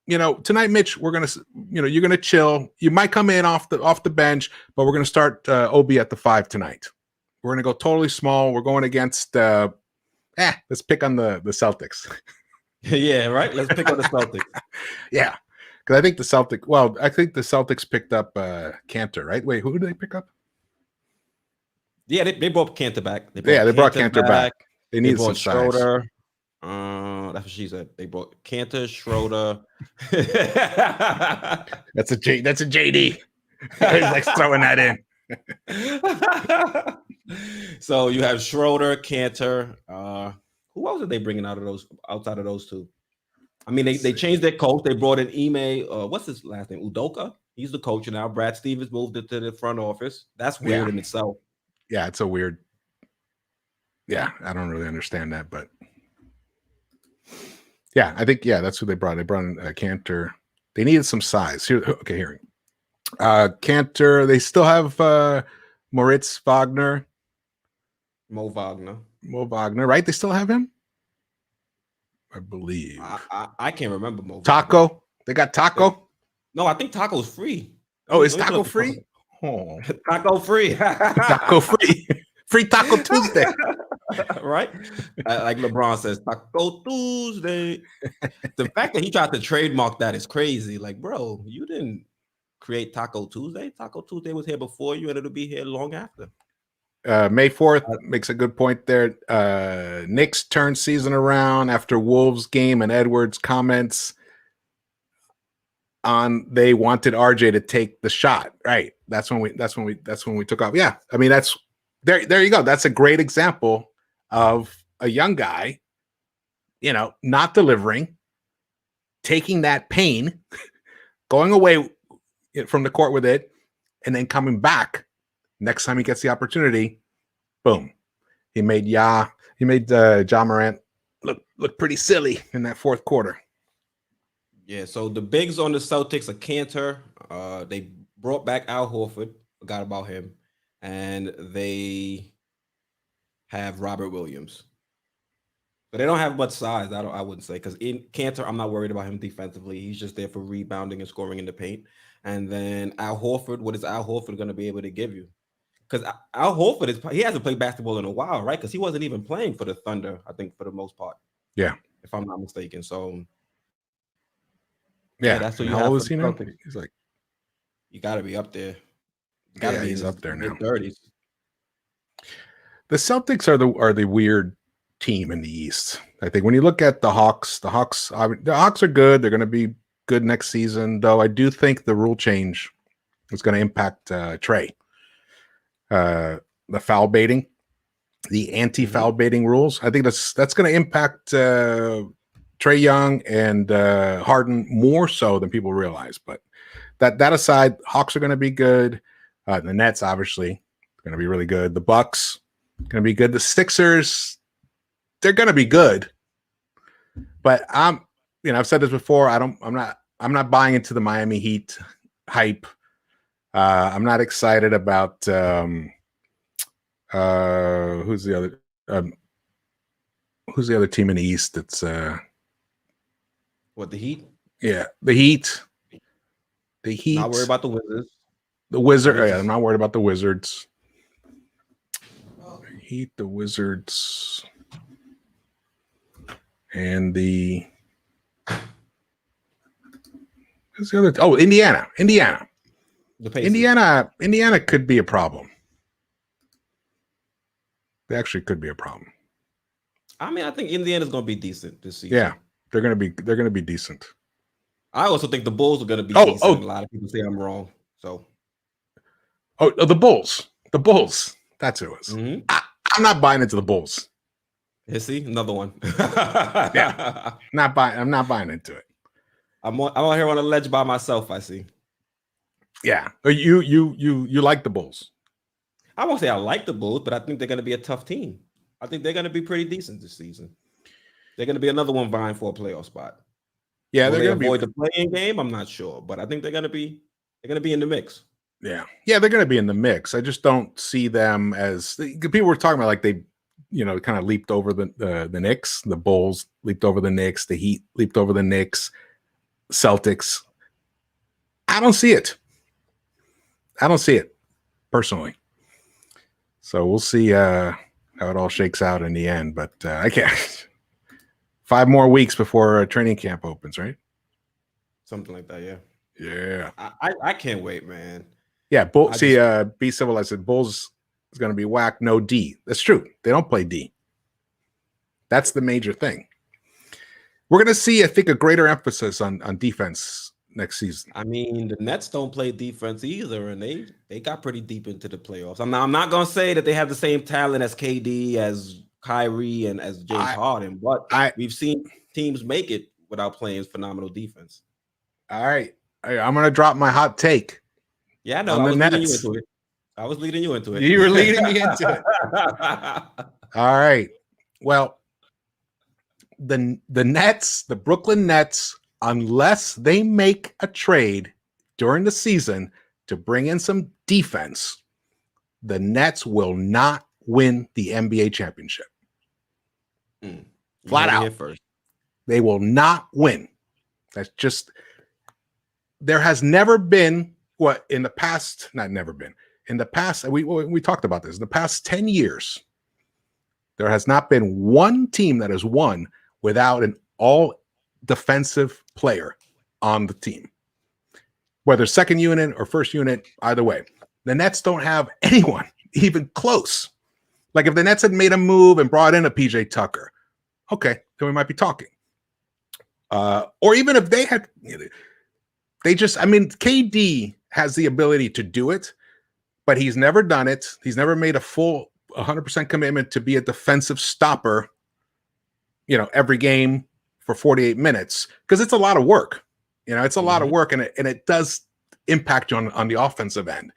Mitch, we're gonna, you're gonna chill. You might come in off the bench, but we're gonna start Obi at the 5 tonight. We're gonna go totally small. We're going against. Let's pick on the Celtics. Yeah, right. Let's pick on the Celtics. Yeah, because I think the Celtics picked up Cantor, right? Wait, who did they pick up? Yeah, they brought Cantor back. They brought Cantor back. They needed some size. Schroeder. That's what she said. They brought Cantor, Schroeder. That's a JD. He's like throwing that in. So you have Schroeder, Cantor. Who else are they bringing outside of those two? I mean, they changed their coach. They brought in Ime. What's his last name? Udoka. He's the coach now. Brad Stevens moved into the front office. That's weird in itself. Yeah, it's a weird. Yeah, I don't really understand that, but yeah, I think that's who they brought. They brought in Cantor. They needed some size. Here. Cantor. They still have Moritz Wagner. Mo Wagner, right? They still have him, I believe. I can't remember Mo. Taco. Wagner. They got Taco. No, I think Taco's free. Oh, is Taco free? Oh, Taco free. Taco free. Free Taco Tuesday. Right? Like LeBron says, Taco Tuesday. The fact that he tried to trademark that is crazy. Like, bro, you didn't create Taco Tuesday. Taco Tuesday was here before you, and it'll be here long after. May 4th makes a good point there. Knicks turned season around after Wolves game and Edwards' comments on they wanted RJ to take the shot. Right. That's when we took off. Yeah. I mean, that's there you go. That's a great example of a young guy, not delivering, taking that pain, going away from the court with it, and then coming back next time he gets the opportunity. Boom. He made Ja Morant look pretty silly in that fourth quarter. Yeah, so the bigs on the Celtics are Cantor. They brought back Al Horford. Forgot about him. And they have Robert Williams. But they don't have much size, I wouldn't say. Because in Cantor, I'm not worried about him defensively. He's just there for rebounding and scoring in the paint. And then Al Horford, what is Al Horford going to be able to give you? Because Al Horford, he hasn't played basketball in a while, right? Because he wasn't even playing for the Thunder, I think, for the most part. Yeah. If I'm not mistaken. So... Yeah, that's what you have. How old is he now? He's like, you got to be up there. He's up there now. 30s. The Celtics are the weird team in the East. I think when you look at the Hawks are good. They're going to be good next season, though. I do think the rule change is going to impact Trey. The foul baiting, the anti-foul baiting rules. I think that's going to impact Trae Young and Harden more so than people realize. But that aside, Hawks are going to be good. The Nets, obviously, going to be really good. The Bucks going to be good. The Sixers, they're going to be good. But I've said this before. I'm not buying into the Miami Heat hype. I'm not excited about who's the other team in the East that's What, the Heat? Yeah, the Heat. The Heat. Not worried about the Wizards. The Wizards. Yeah, I'm not worried about the Wizards. The Heat, the Wizards, and the. Who's the other? Oh, Indiana. The Pacers. Indiana could be a problem. They actually could be a problem. I mean, I think Indiana's going to be decent this season. Yeah. They're gonna be decent. I also think the Bulls are gonna be decent. A lot of people say I'm wrong. So the Bulls. That's who it was. Mm-hmm. I'm not buying into the Bulls. Yeah, see, another one. Yeah. I'm not buying into it. I'm out here on a ledge by myself, I see. Yeah. You like the Bulls. I won't say I like the Bulls, but I think they're going to be a tough team. I think they're going to be pretty decent this season. They're going to be another one vying for a playoff spot. Yeah, Will they're they going to avoid be the play-in game? I'm not sure, but I think they're going to be in the mix. Yeah, they're going to be in the mix. I just don't see them as people were talking about, like they, kind of leaped over the Knicks. The Bulls leaped over the Knicks. The Heat leaped over the Knicks. Celtics. I don't see it. Personally. So we'll see how it all shakes out in the end. But I can't. 5 more weeks before training camp opens, right? Something like that, yeah. Yeah. I can't wait, man. Yeah, be civil. I said Bulls is going to be whack, no D. That's true. They don't play D. That's the major thing. We're going to see, I think, a greater emphasis on defense next season. I mean, the Nets don't play defense either, and they got pretty deep into the playoffs. I'm not going to say that they have the same talent as KD, as Kyrie, and as James Harden, but we've seen teams make it without playing phenomenal defense. All right. I'm going to drop my hot take. Yeah, I know. I was leading you into it. You were leading me into it. All right. Well, the Nets, the Brooklyn Nets, unless they make a trade during the season to bring in some defense, the Nets will not win the NBA championship. Flat out. First. They will not win. That's just, there has never been in the past, not never been. In the past, we talked about this. In the past 10 years, there has not been one team that has won without an all-defensive player on the team. Whether second unit or first unit, either way. The Nets don't have anyone even close. Like if the Nets had made a move and brought in a PJ Tucker, okay, then we might be talking. Or even if they had, KD has the ability to do it, but he's never done it. He's never made a full 100% commitment to be a defensive stopper, every game for 48 minutes, because it's a lot of work. It's a lot of work, and it does impact you on the offensive end.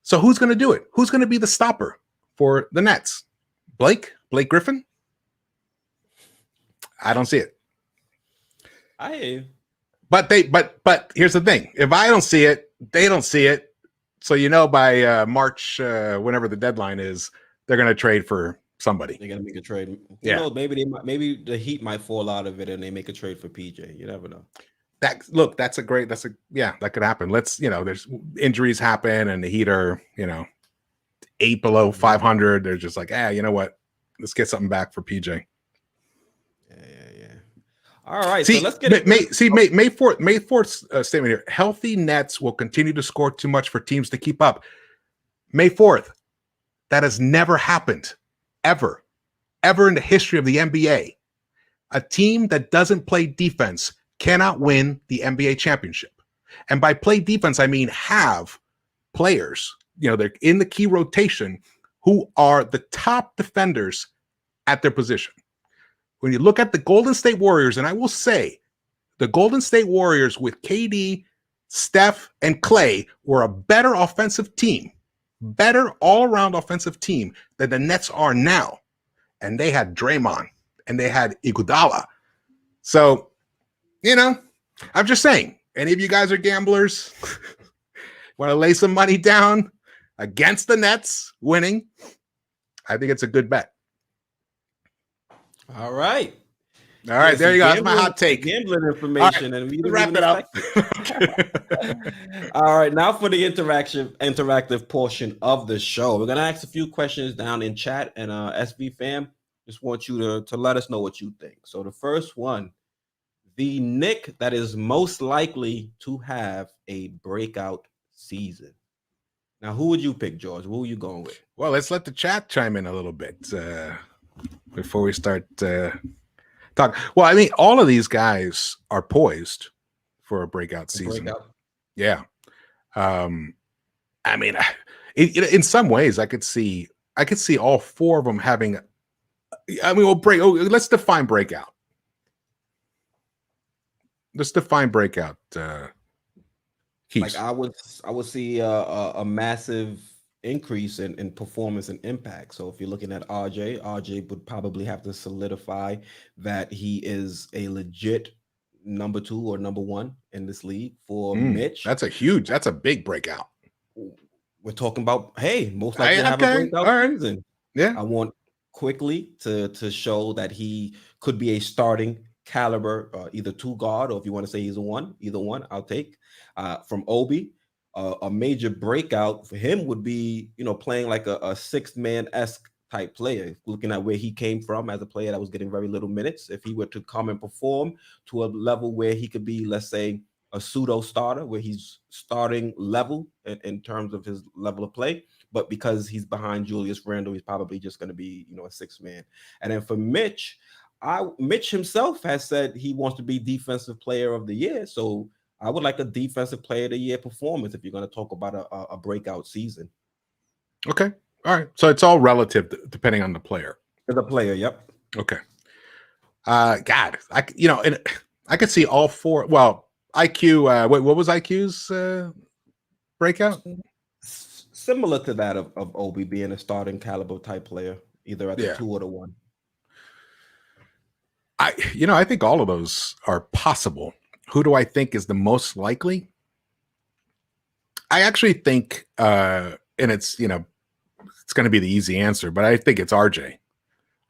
So who's going to do it? Who's going to be the stopper for the Nets? Blake Griffin? I don't see it. I hear you. But here's the thing. If I don't see it, they don't see it. So by March, whenever the deadline is, they're going to trade for somebody. They're going to make a trade. Yeah. Who knows, maybe the Heat might fall out of it and they make a trade for PJ. You never know. That could happen. There's injuries happen and the Heat are, 8 below 500. They're just like, you know what? Let's get something back for PJ. Yeah. All right. See, so let's get it. May 4th statement here. Healthy Nets will continue to score too much for teams to keep up. May 4th. That has never happened. Ever in the history of the NBA. A team that doesn't play defense cannot win the NBA championship. And by play defense, I mean have players, they're in the key rotation, who are the top defenders at their position. When you look at the Golden State Warriors, and I will say the Golden State Warriors with KD, Steph, and Clay were a better offensive team, better all-around offensive team than the Nets are now. And they had Draymond and they had Iguodala. So, I'm just saying, any of you guys are gamblers, want to lay some money down against the Nets winning, I think it's a good bet. All right. There you go. That's my hot take. Gambling information, right, and we wrap it up. All right, now for the interactive portion of the show. We're gonna ask a few questions down in chat, and SB fam, just want you to let us know what you think. So the first one, the Knick that is most likely to have a breakout season. Now, who would you pick, George? Who are you going with? Well, let's let the chat chime in a little bit before we start talk. Well, I mean, all of these guys are poised for a breakout season. Yeah. I mean, in some ways, I could see all 4 of them having. I mean, let's define breakout. Let's define breakout. Like Keeps. I would see a massive increase in performance and impact. So if you're looking at RJ would probably have to solidify that he is a legit number 2 or number 1 in this league. For Mitch, That's a big breakout. we're talking about, hey, most likely gonna have a Okay. breakout All right. season. Yeah. I want quickly to show that he could be a starting caliber, either 2 guard, or if you want to say he's a 1, either one, I'll take. From Obi, a major breakout for him would be, playing like a 6-man-esque type player. Looking at where he came from as a player that was getting very little minutes, if he were to come and perform to a level where he could be, let's say, a pseudo starter, where he's starting level in terms of his level of play, but because he's behind Julius Randle, he's probably just going to be, a 6-man. And then for Mitch, Mitch himself has said he wants to be defensive player of the year. So I would like a defensive player of the year performance if you're going to talk about a breakout season. Okay. All right. So it's all relative depending on the player. The player, yep. Okay. God, and I could see all 4. Well, IQ. What was IQ's breakout? Similar to that of Obi being a starting caliber type player, either at the 2 or the 1. I think all of those are possible. Who do I think is the most likely? I actually think, and it's it's going to be the easy answer, but I think it's RJ.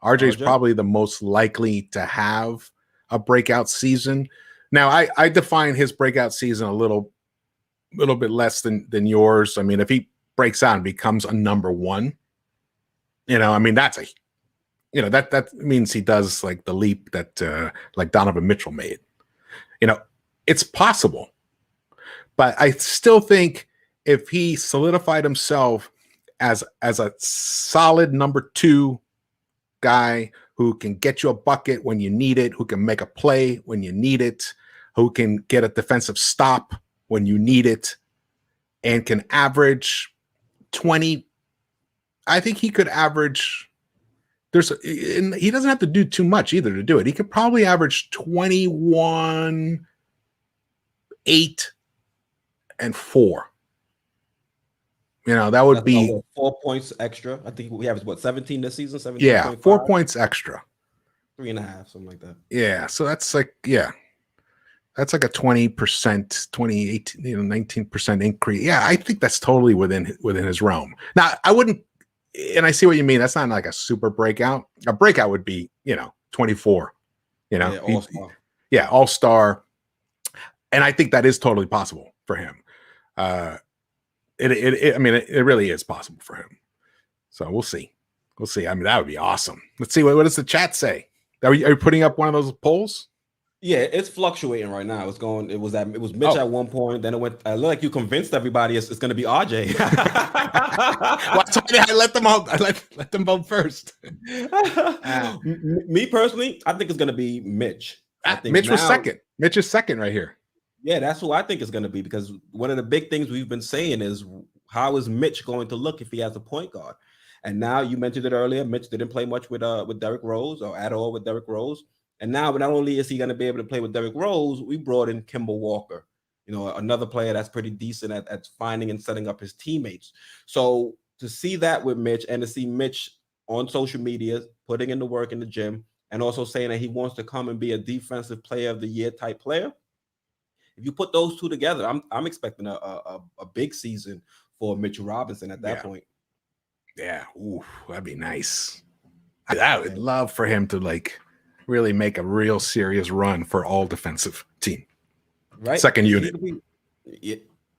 RJ is probably the most likely to have a breakout season. Now, I define his breakout season a little bit less than yours. I mean, if he breaks out and becomes a number 1, that's that means he does like the leap that like Donovan Mitchell made. It's possible, but I still think if he solidified himself as a solid number 2 guy who can get you a bucket when you need it, who can make a play when you need it, who can get a defensive stop when you need it, and can average 20, I think he could average. He doesn't have to do too much either to do it. He could probably average 21, 8, and 4. That would be 4 points extra. I think we averaged 17 this season. 17. Yeah, 4 points extra. 3.5, something like that. Yeah, so that's like that's like a 20%, 28, 19% increase. Yeah, I think that's totally within his realm. Now, I wouldn't, and I see what you mean. That's not like a super breakout. A breakout would be 24. All-star. All-star. And I think that is totally possible for him. It really is possible for him. So we'll see. I mean, that would be awesome. Let's see. What does the chat say? Are you putting up one of those polls? Yeah, it's fluctuating right now. It was Mitch at one point. Then it went. I look like you convinced everybody it's going to be RJ. Well, I let them out. I let them vote first. Me personally, I think it's going to be Mitch. I think Mitch was second. Mitch is second right here. Yeah, that's who I think it's going to be, because one of the big things we've been saying is, how is Mitch going to look if he has a point guard? And now, you mentioned it earlier, Mitch didn't play much with Derrick Rose, or at all with Derrick Rose. And now, not only is he going to be able to play with Derrick Rose, we brought in Kemba Walker, another player that's pretty decent at finding and setting up his teammates. So to see that with Mitch, and to see Mitch on social media putting in the work in the gym, and also saying that he wants to come and be a defensive player of the year type player, if you put those two together, I'm expecting a big season for Mitchell Robinson at that point. Yeah, ooh, that'd be nice. I would love for him to really make a real serious run for all defensive team. Right. Second unit.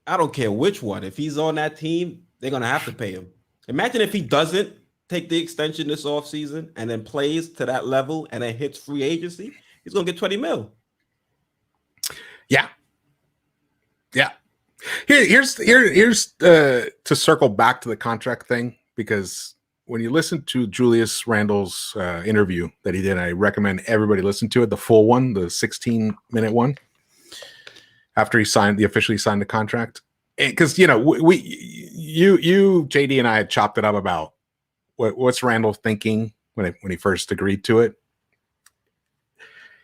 I don't care which one. If he's on that team, they're gonna have to pay him. Imagine if he doesn't take the extension this offseason and then plays to that level and then hits free agency, he's gonna get 20 mil. Yeah. Here's to circle back to the contract thing, because when you listen to Julius Randle's interview that he did, I recommend everybody listen to it, the full one, the 16-minute one, after he officially signed the contract. Because JD and I had chopped it up about what's Randle thinking when he first agreed to it.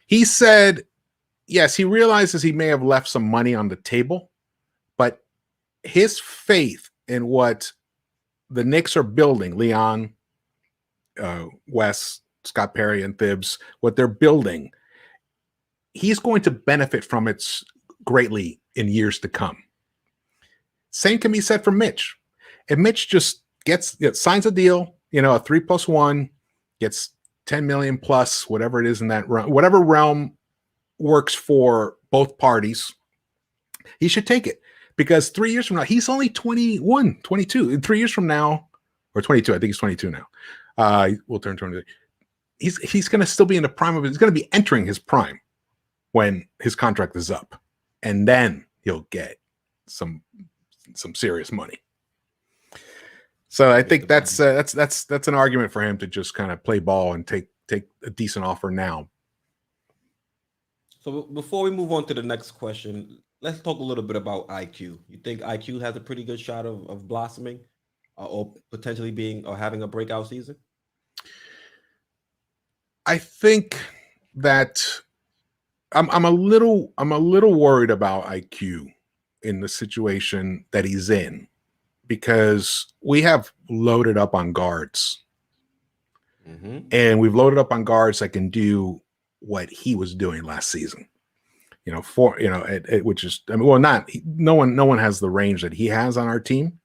He said, yes, he realizes he may have left some money on the table, but his faith in what the Knicks are building, Leon, Wes, Scott Perry, and Thibs, what they're building, he's going to benefit from it greatly in years to come. Same can be said for Mitch. If Mitch just signs a deal, a 3+1, gets 10 million plus, whatever it is in that realm, whatever realm works for both parties, he should take it. Because 3 years from now, he's only 21, 22. In 3 years from now, or 22, I think he's 22 now. We'll turn 22. He's going to still be in the prime of it. He's going to be entering his prime when his contract is up. And then he'll get some serious money. So I think that's an argument for him to just kind of play ball and take a decent offer now. So before we move on to the next question, let's talk a little bit about IQ. You think IQ has a pretty good shot of blossoming or potentially having a breakout season? I think that I'm a little worried about IQ in the situation that he's in, because we have loaded up on guards, and we've loaded up on guards that can do what he was doing last season. Which is, no one has the range that he has on our team,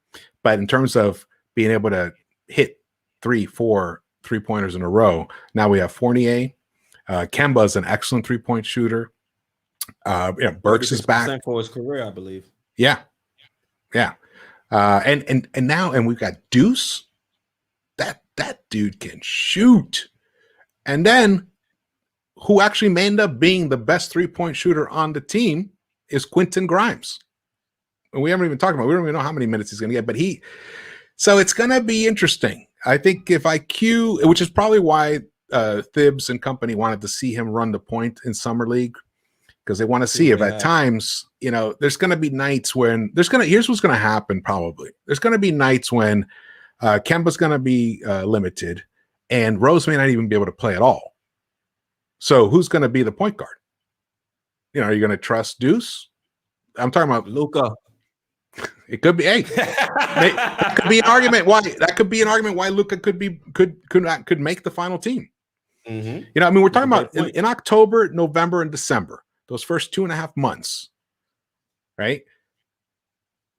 but in terms of being able to hit 3-4 3-pointers in a row, now we have Fournier. Kemba's an excellent 3-point shooter. Burks is back for his career, I believe. Yeah. And now we've got Deuce. That dude can shoot. And then who actually may end up being the best 3-point shooter on the team is Quentin Grimes. And we haven't even talked about, we don't even know how many minutes he's going to get, so it's going to be interesting. I think if IQ, which is probably why Thibs and company wanted to see him run the point in Summer League, because they want to see if at times, there's going to be nights when here's what's going to happen probably. There's going to be nights when Kemba's going to be limited and Rose may not even be able to play at all. So who's going to be the point guard? Are you going to trust Deuce? I'm talking about Luka. It could be. Hey, that could be an argument why. That could be an argument why Luka could make the final team. We're talking about in October, November, and December. Those first 2.5 months, right?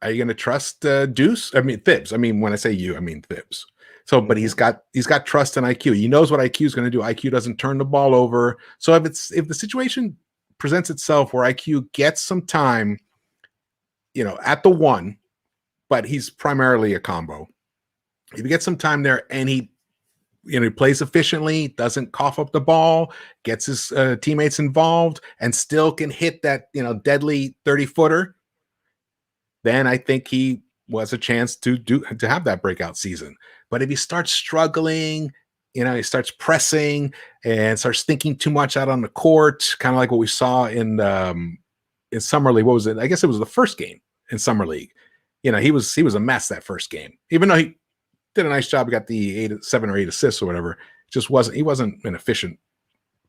Are you going to trust Deuce? Thibs. When I say you, I mean Thibs. So, but he's got trust in IQ. He knows what IQ is going to do. IQ doesn't turn the ball over. So if the situation presents itself where IQ gets some time, at the one, but he's primarily a combo. If he gets some time there and he plays efficiently, doesn't cough up the ball, gets his teammates involved, and still can hit that deadly 30-footer, then I think he was a chance to have that breakout season. But if he starts struggling, he starts pressing and starts thinking too much out on the court, kind of like what we saw in Summer League. What was it? I guess it was the first game in Summer League. He was a mess that first game, even though he did a nice job. He got the 7 or 8 assists or whatever. He wasn't an efficient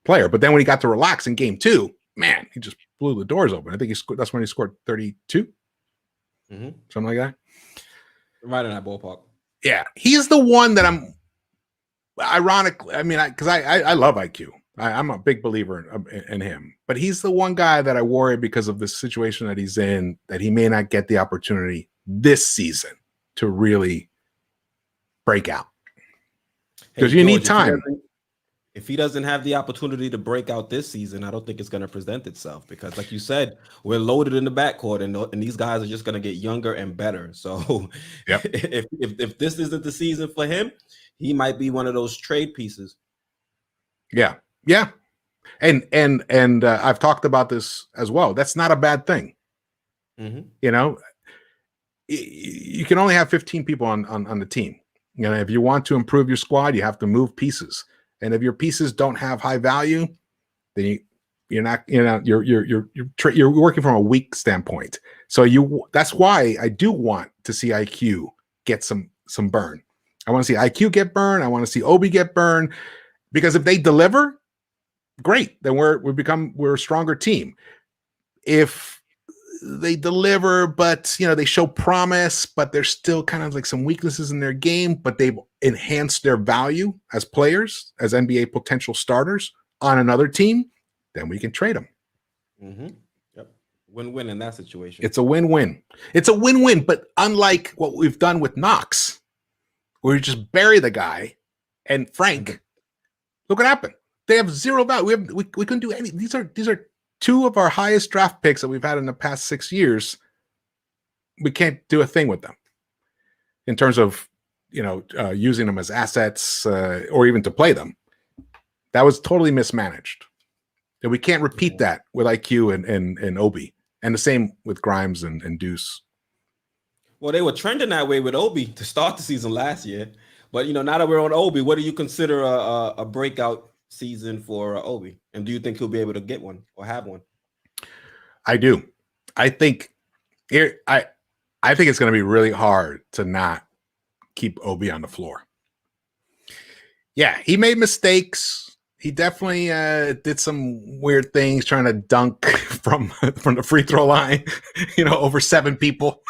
player. But then when he got to relax in game 2, man, he just blew the doors open. I think that's when he scored 32, something like that. Right in that ballpark. Yeah, he's the one that I'm. Ironically, because I love IQ. I'm a big believer in him, but he's the one guy that I worry because of the situation that he's in, that he may not get the opportunity this season to really break out. Because you need time. If he doesn't have the opportunity to break out this season, I don't think it's going to present itself, because like you said, we're loaded in the backcourt and these guys are just going to get younger and better. So if this isn't the season for him, he might be one of those trade pieces. Yeah. And I've talked about this as well. That's not a bad thing. You can only have 15 people on the team. If you want to improve your squad, you have to move pieces. And if your pieces don't have high value, then you're working from a weak standpoint. So that's why I do want to see IQ get some burn. I want to see IQ get burned. I want to see Obi get burned, because if they deliver, great. Then we're a stronger team. If they deliver, but they show promise, but there's still kind of like some weaknesses in their game, but they've enhanced their value as players, as NBA potential starters on another team, then we can trade them. Mm-hmm. Yep. Win-win in that situation. It's a win-win. It's a win-win, but unlike what we've done with Knox, where you just bury the guy, and Frank, look what happened. They have zero value. We couldn't do any. These are two of our highest draft picks that we've had in the past 6 years. We can't do a thing with them in terms of using them as assets or even to play them. That was totally mismanaged. And we can't repeat that with IQ and Obi, and the same with Grimes and Deuce. Well, they were trending that way with Obi to start the season last year, but now that we're on Obi, what do you consider a breakout season for Obi? And do you think he'll be able to get one or have one? I do. I think I think it's going to be really hard to not keep Obi on the floor. Yeah, he made mistakes. He definitely did some weird things, trying to dunk from the free throw line, over 7 people.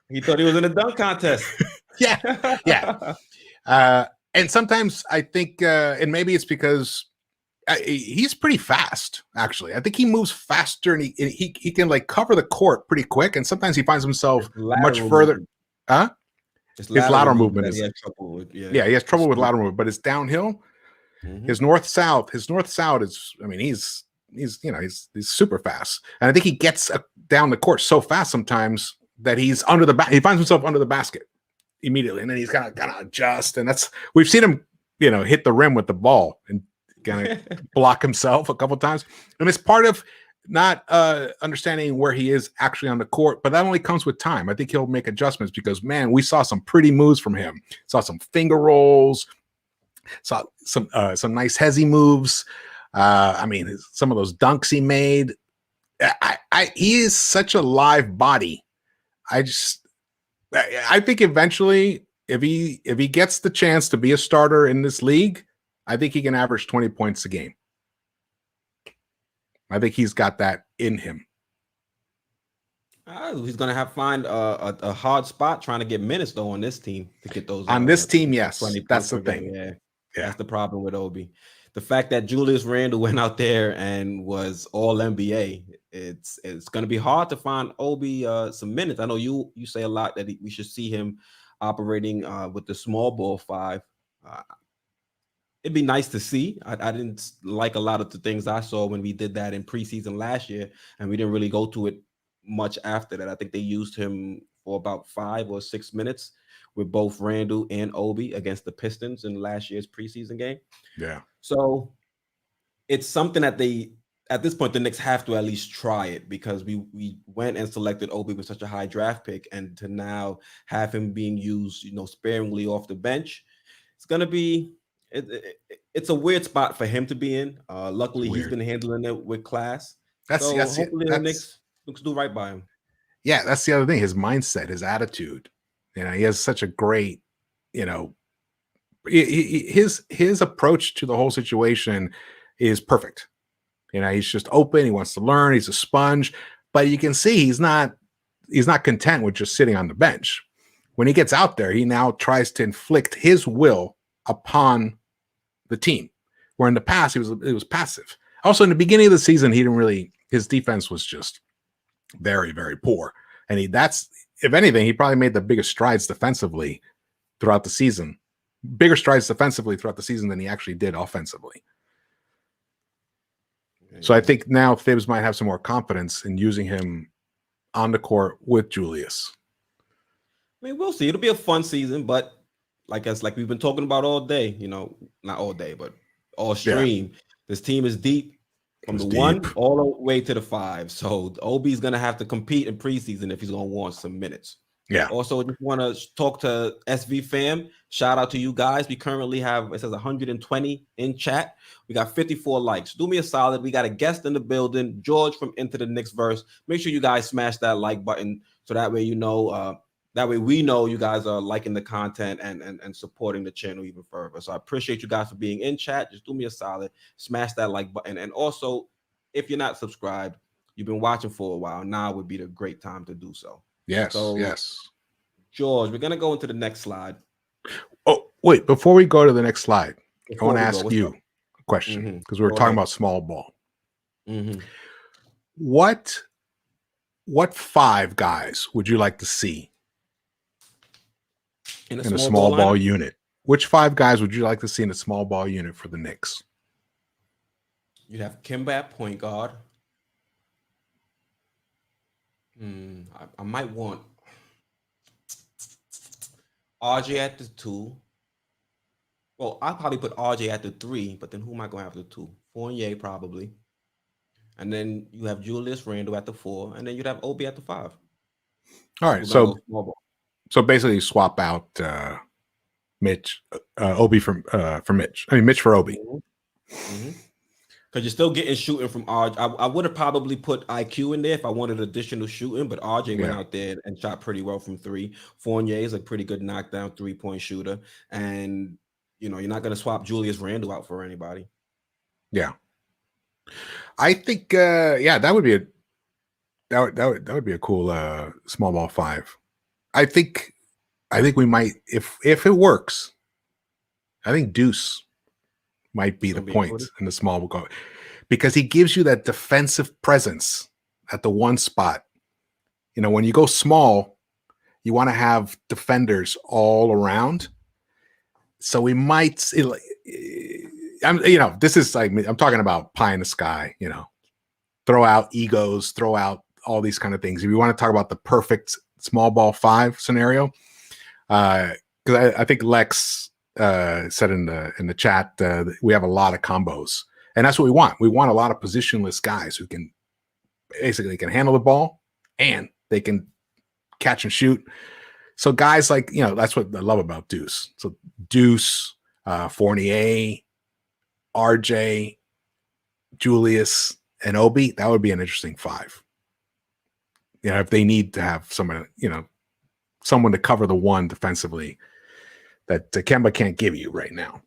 He thought he was in a dunk contest. Yeah. And sometimes I think, and maybe it's because he's pretty fast, actually. I think he moves faster, and he can like cover the court pretty quick. And sometimes he finds himself much further. Movement. Huh? His lateral movement is, he has trouble with. Yeah, he has trouble with lateral movement, but it's downhill. Mm-hmm. His north south is. I mean, he's super fast, and I think he gets down the court so fast sometimes that he's under the he finds himself under the basket immediately, and then he's gotta adjust, and we've seen him hit the rim with the ball and kind of block himself a couple times, and it's part of not understanding where he is actually on the court, but that only comes with time. I think he'll make adjustments because, man, we saw some pretty moves from him. Saw some finger rolls, saw some nice hezzy moves. I mean, some of those dunks he made. He is such a live body. I think eventually, if he gets the chance to be a starter in this league, I think he can average 20 points a game. I think he's got that in him. He's going to find a hard spot trying to get minutes, though, on this team to get those. On this team, yes. That's the thing. Yeah. That's the problem with Obi. The fact that Julius Randle went out there and was all NBA, it's going to be hard to find Obi some minutes. I know you say a lot that we should see him operating with the small ball 5. It'd be nice to see. I didn't like a lot of the things I saw when we did that in preseason last year, and we didn't really go to it much after that. I think they used him for about 5 or 6 minutes with both Randle and Obi against the Pistons in last year's preseason game. Yeah. So it's something that at this point, the Knicks have to at least try it, because we went and selected Obi with such a high draft pick, and to now have him being used, sparingly off the bench, it's going to be, it's a weird spot for him to be in. Luckily, he's been handling it with class. Hopefully the Knicks do right by him. Yeah, that's the other thing. His mindset, his attitude. He has such a great, his approach to the whole situation is perfect. He's just open. He wants to learn. He's a sponge, but you can see he's not content with just sitting on the bench. When he gets out there, he now tries to inflict his will upon the team, where in the past it was passive. Also, in the beginning of the season, his defense was just very, very poor. And if anything, he probably made the biggest strides defensively throughout the season. Bigger strides defensively throughout the season than he actually did offensively. So I think now Thibs might have some more confidence in using him on the court with Julius. I mean, we'll see. It'll be a fun season, but like we've been talking about all day, not all day, but all stream. Yeah. This team is deep from the 1 all the way to the 5. So Obi's going to have to compete in preseason if he's going to want some minutes. Yeah. Also, just want to talk to SV fam. Shout out to you guys. We currently have, it says 120 in chat. We got 54 likes. Do me a solid. We got a guest in the building, George from Into The KnicksVerse. Make sure you guys smash that like button so that way that way we know you guys are liking the content and supporting the channel even further. So I appreciate you guys for being in chat. Just do me a solid. Smash that like button. And also, if you're not subscribed, you've been watching for a while, now would be the great time to do so. Yes, So, yes. George, we're gonna go into the next slide. Oh, wait, before we go to the next slide, I want to ask What's you up? a question because we were Go talking ahead. about small ball. Mm-hmm. What 5 guys would you like to see In a in a small small ball lineup? unit? Which 5 guys would you like to see in a small ball unit for the Knicks? You'd have Kemba at point guard. I might want RJ at the 2. Well, I'll probably put RJ at the 3, but then who am I going to have the 2? Fournier probably. And then you have Julius Randle at the 4, and then you'd have Obi at the 5. All We're right, gonna go small ball. so basically swap out Mitch, Obi for Mitch. I mean Mitch for Obi. Because you're still getting shooting from RJ. I would have probably put IQ in there if I wanted additional shooting, but RJ went out there and shot pretty well from 3. Fournier is a pretty good knockdown 3-point shooter, and you're not going to swap Julius Randle out for anybody. Yeah, I think that would be that would be a cool small ball 5. I think we might if it works. I think Deuce might be the point in the small ball because he gives you that defensive presence at the one spot. When you go small, you want to have defenders all around. So we might, this is like, I'm talking about pie in the sky, throw out egos, throw out all these kind of things. If you want to talk about the perfect small ball 5 scenario, because I think Lex said in the chat we have a lot of combos, and that's what we want. We want a lot of positionless guys who can basically handle the ball and they can catch and shoot. So guys like, that's what I love about Deuce. So Deuce, Fournier, RJ, Julius, and Obi, that would be an interesting 5. If they need to have someone to cover the one defensively that Kemba can't give you right now.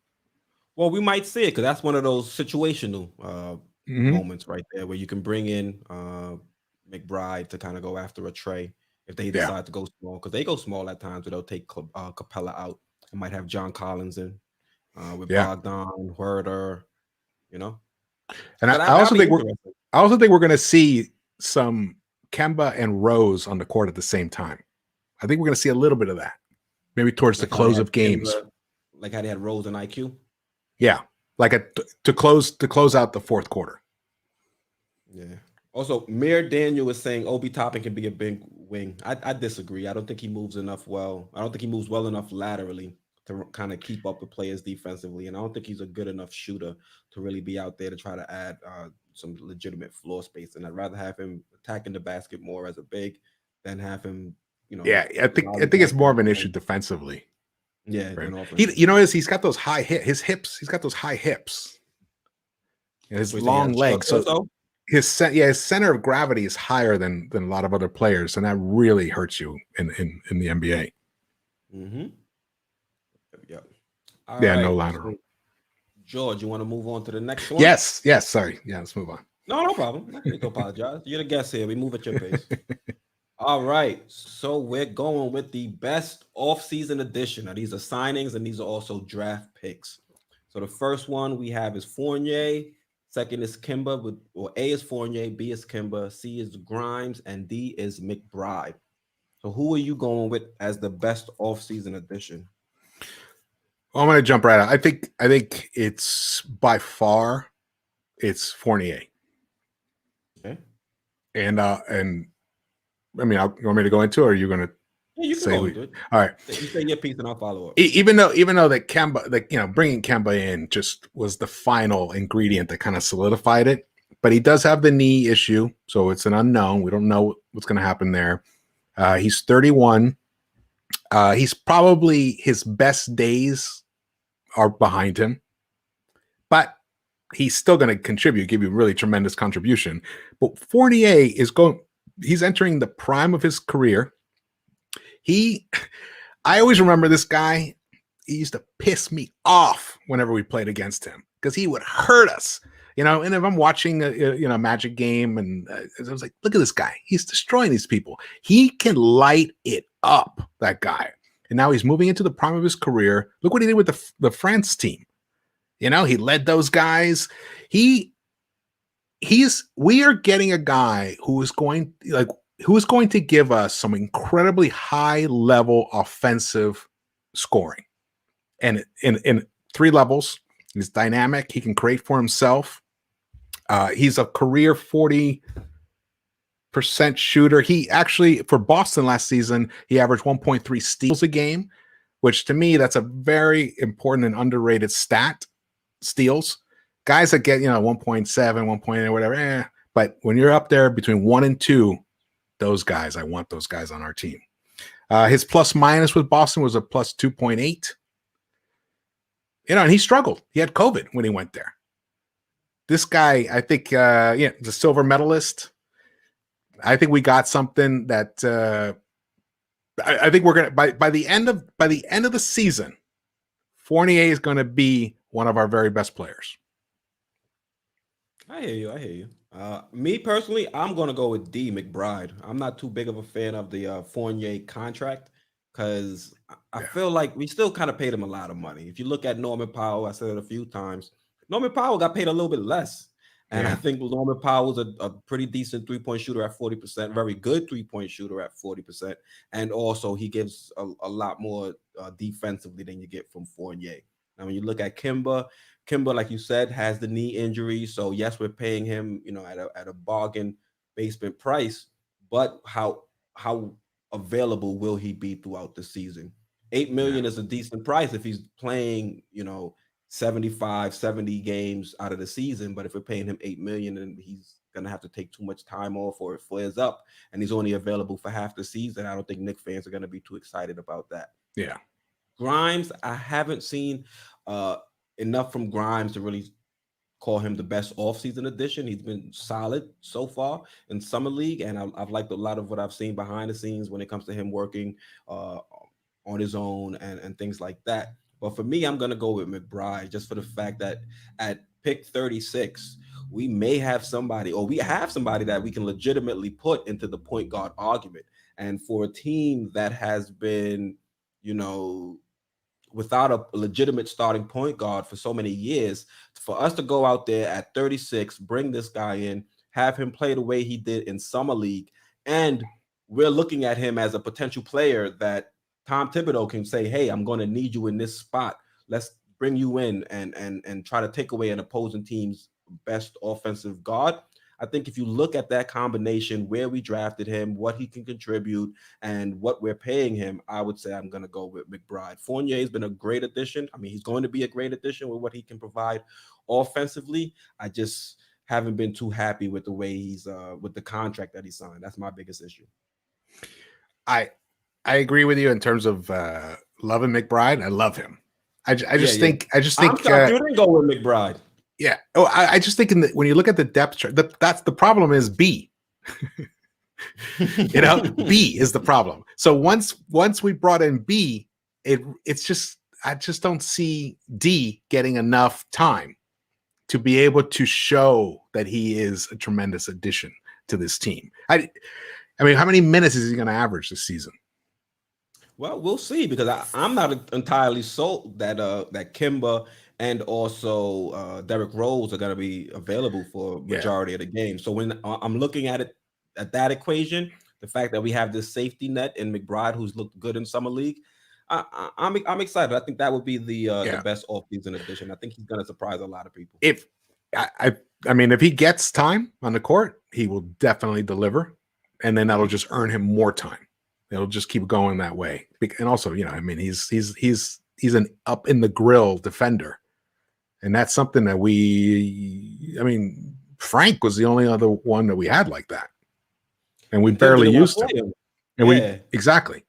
Well, we might see it because that's one of those situational moments right there where you can bring in McBride to kind of go after a Trey if they decide to go small, because they go small at times, where they'll take Capella out and might have John Collins in with Bogdan, Huerter, And I also think we're going to see some Kemba and Rose on the court at the same time. I think we're going to see a little bit of that, maybe towards the close of games, like how they had Rose and IQ. Yeah, like to close out the fourth quarter. Yeah. Also, Mayor Daniel is saying Obi Toppin can be a big wing. I disagree. I don't think he moves enough well. I don't think he moves well enough laterally to kind of keep up with players defensively. And I don't think he's a good enough shooter to really be out there to try to add some legitimate floor space. And I'd rather have him attacking the basket more as a big than have him, Yeah, I think it's more of an issue defensively. Yeah. Right. He's got those high hips. He's got those high hips. His long legs. So his center of gravity is higher than a lot of other players, and that really hurts you in the NBA. Mm-hmm. Yep. No lateral. George, you want to move on to the next one? Yes. Sorry. Yeah, let's move on. No problem. I need to apologize. You're the guest here. We move at your pace. All right. So we're going with the best off-season edition. Now, these are signings, and these are also draft picks. So the first one we have is Fournier. Second is Kemba, A is Fournier, B is Kemba, C is Grimes, and D is McBride. So who are you going with as the best off-season addition? Well, I'm going to jump right out. I think it's by far it's Fournier. Okay. And I mean, you want me to go into it, or are you going to? Yeah, you can go into it. All right. You say your piece and I'll follow up. Even though that Kemba, bringing Kemba in just was the final ingredient that kind of solidified it. But he does have the knee issue, so it's an unknown. We don't know what's going to happen there. He's 31. He's probably his best days are behind him, but he's still going to contribute, give you a really tremendous contribution. But Fournier he's entering the prime of his career. I always remember this guy. He used to piss me off whenever we played against him because he would hurt us. You know, and if I'm watching a Magic game, and I was like, look at this guy, he's destroying these people. He can light it up, that guy. And now he's moving into the prime of his career. Look what he did with the France team. You know, he led those guys. We are getting a guy who is going to give us some incredibly high level offensive scoring, and in 3 levels. He's dynamic. He can create for himself. He's a career 40% shooter. He actually, for Boston last season, he averaged 1.3 steals a game, which to me, that's a very important and underrated stat. Steals. Guys that get, 1.7, 1.8, whatever. But when you're up there between 1 and 2, those guys, I want those guys on our team. His plus minus with Boston was a plus 2.8. And he struggled. He had COVID when he went there. This guy, I think, the silver medalist. I think we got something that I think we're gonna by the end of the season, Fournier is going to be one of our very best players. I hear you. Me personally, I'm going to go with D. McBride. I'm not too big of a fan of the Fournier contract because I feel like we still kind of paid him a lot of money. If you look at Norman Powell, I said it a few times, Norman Powell got paid a little bit less. And I think Norman Powell's a pretty decent three-point shooter at 40%, very good three-point shooter at 40%. And also he gives a lot more defensively than you get from Fournier. Now, when you look at Kimba, like you said, has the knee injury. So yes, we're paying him, at a bargain basement price, but how available will he be throughout the season? $8 million is a decent price if he's playing, 75, 70 games out of the season. But if we're paying him $8 million, and he's going to have to take too much time off or it flares up and he's only available for half the season, I don't think Knicks fans are going to be too excited about that. Yeah. Grimes, I haven't seen enough from Grimes to really call him the best offseason addition. He's been solid so far in Summer League, and I've liked a lot of what I've seen behind the scenes when it comes to him working on his own and things like that. But for me, I'm going to go with McBride just for the fact that at pick 36, we may have somebody, or we have somebody that we can legitimately put into the point guard argument. And for a team that has been, without a legitimate starting point guard for so many years, for us to go out there at 36, bring this guy in, have him play the way he did in Summer League, and we're looking at him as a potential player that Tom Thibodeau can say, hey, I'm going to need you in this spot. Let's bring you in and try to take away an opposing team's best offensive guard. I think if you look at that combination, where we drafted him, what he can contribute, and what we're paying him, I would say I'm going to go with McBride. Fournier has been a great addition. I mean, he's going to be a great addition with what he can provide offensively. I just haven't been too happy with the way he's with the contract that he signed. That's my biggest issue. I agree with you in terms of loving McBride. I love him. I just think I'm shocked you didn't go with McBride. Yeah. Oh, I just think when you look at the depth chart, that's the problem is B. B is the problem. So once we brought in B, it's just I just don't see D getting enough time to be able to show that he is a tremendous addition to this team. I mean, how many minutes is he going to average this season? Well, we'll see, because I'm not entirely sold that that Kimba and also Derrick Rose are going to be available for majority of the game. So when I'm looking at it at that equation, the fact that we have this safety net in McBride, who's looked good in Summer League, I'm excited. I think that would be the best offseason addition. I think he's going to surprise a lot of people. If I mean, if he gets time on the court, he will definitely deliver, and then that'll just earn him more time. It'll just keep going that way. And also, I mean, he's an up in the grill defender. And that's something that Frank was the only other one that we had like that. And we barely used him. And exactly.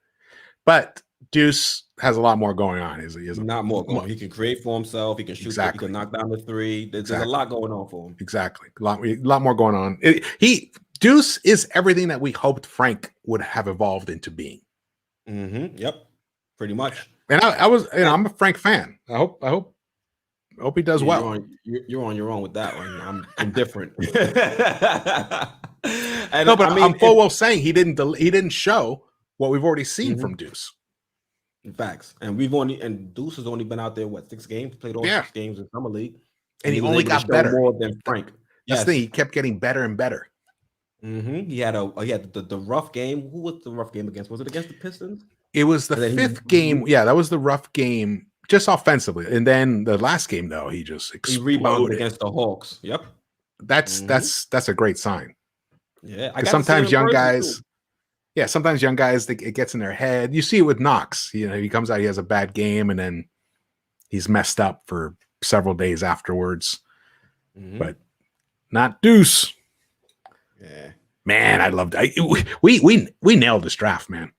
But Deuce has a lot more going on. He's not more going on. He can create for himself. He can shoot. He can knock down the three. There's a lot going on for him. Exactly. A lot more going on. Deuce is everything that we hoped Frank would have evolved into being. Mm-hmm. Yep. Pretty much. And I'm a Frank fan. I hope Hope he does Yeah, well. You're on your own with that one. I'm indifferent. And No, but I mean, I'm full well saying he didn't show what we've already seen from Deuce. Facts. And Deuce has only been out there, what, 6 games? Played all 6 games in Summer League. And he was only able to got show better. more than Frank. That's the thing. He kept getting better and better. He had the rough game. Who was the rough game against? Was it against the Pistons? It was the 5th game. Yeah, that was the rough game, just offensively. And then the last game, though, he just exploded. He rebounded against the Hawks. Yep. That's a great sign. Yeah, because sometimes young guys, it gets in their head. You see it with Knox. He comes out, he has a bad game, and then he's messed up for several days afterwards. But not Deuce. Yeah, man, I loved it. We nailed this draft, man.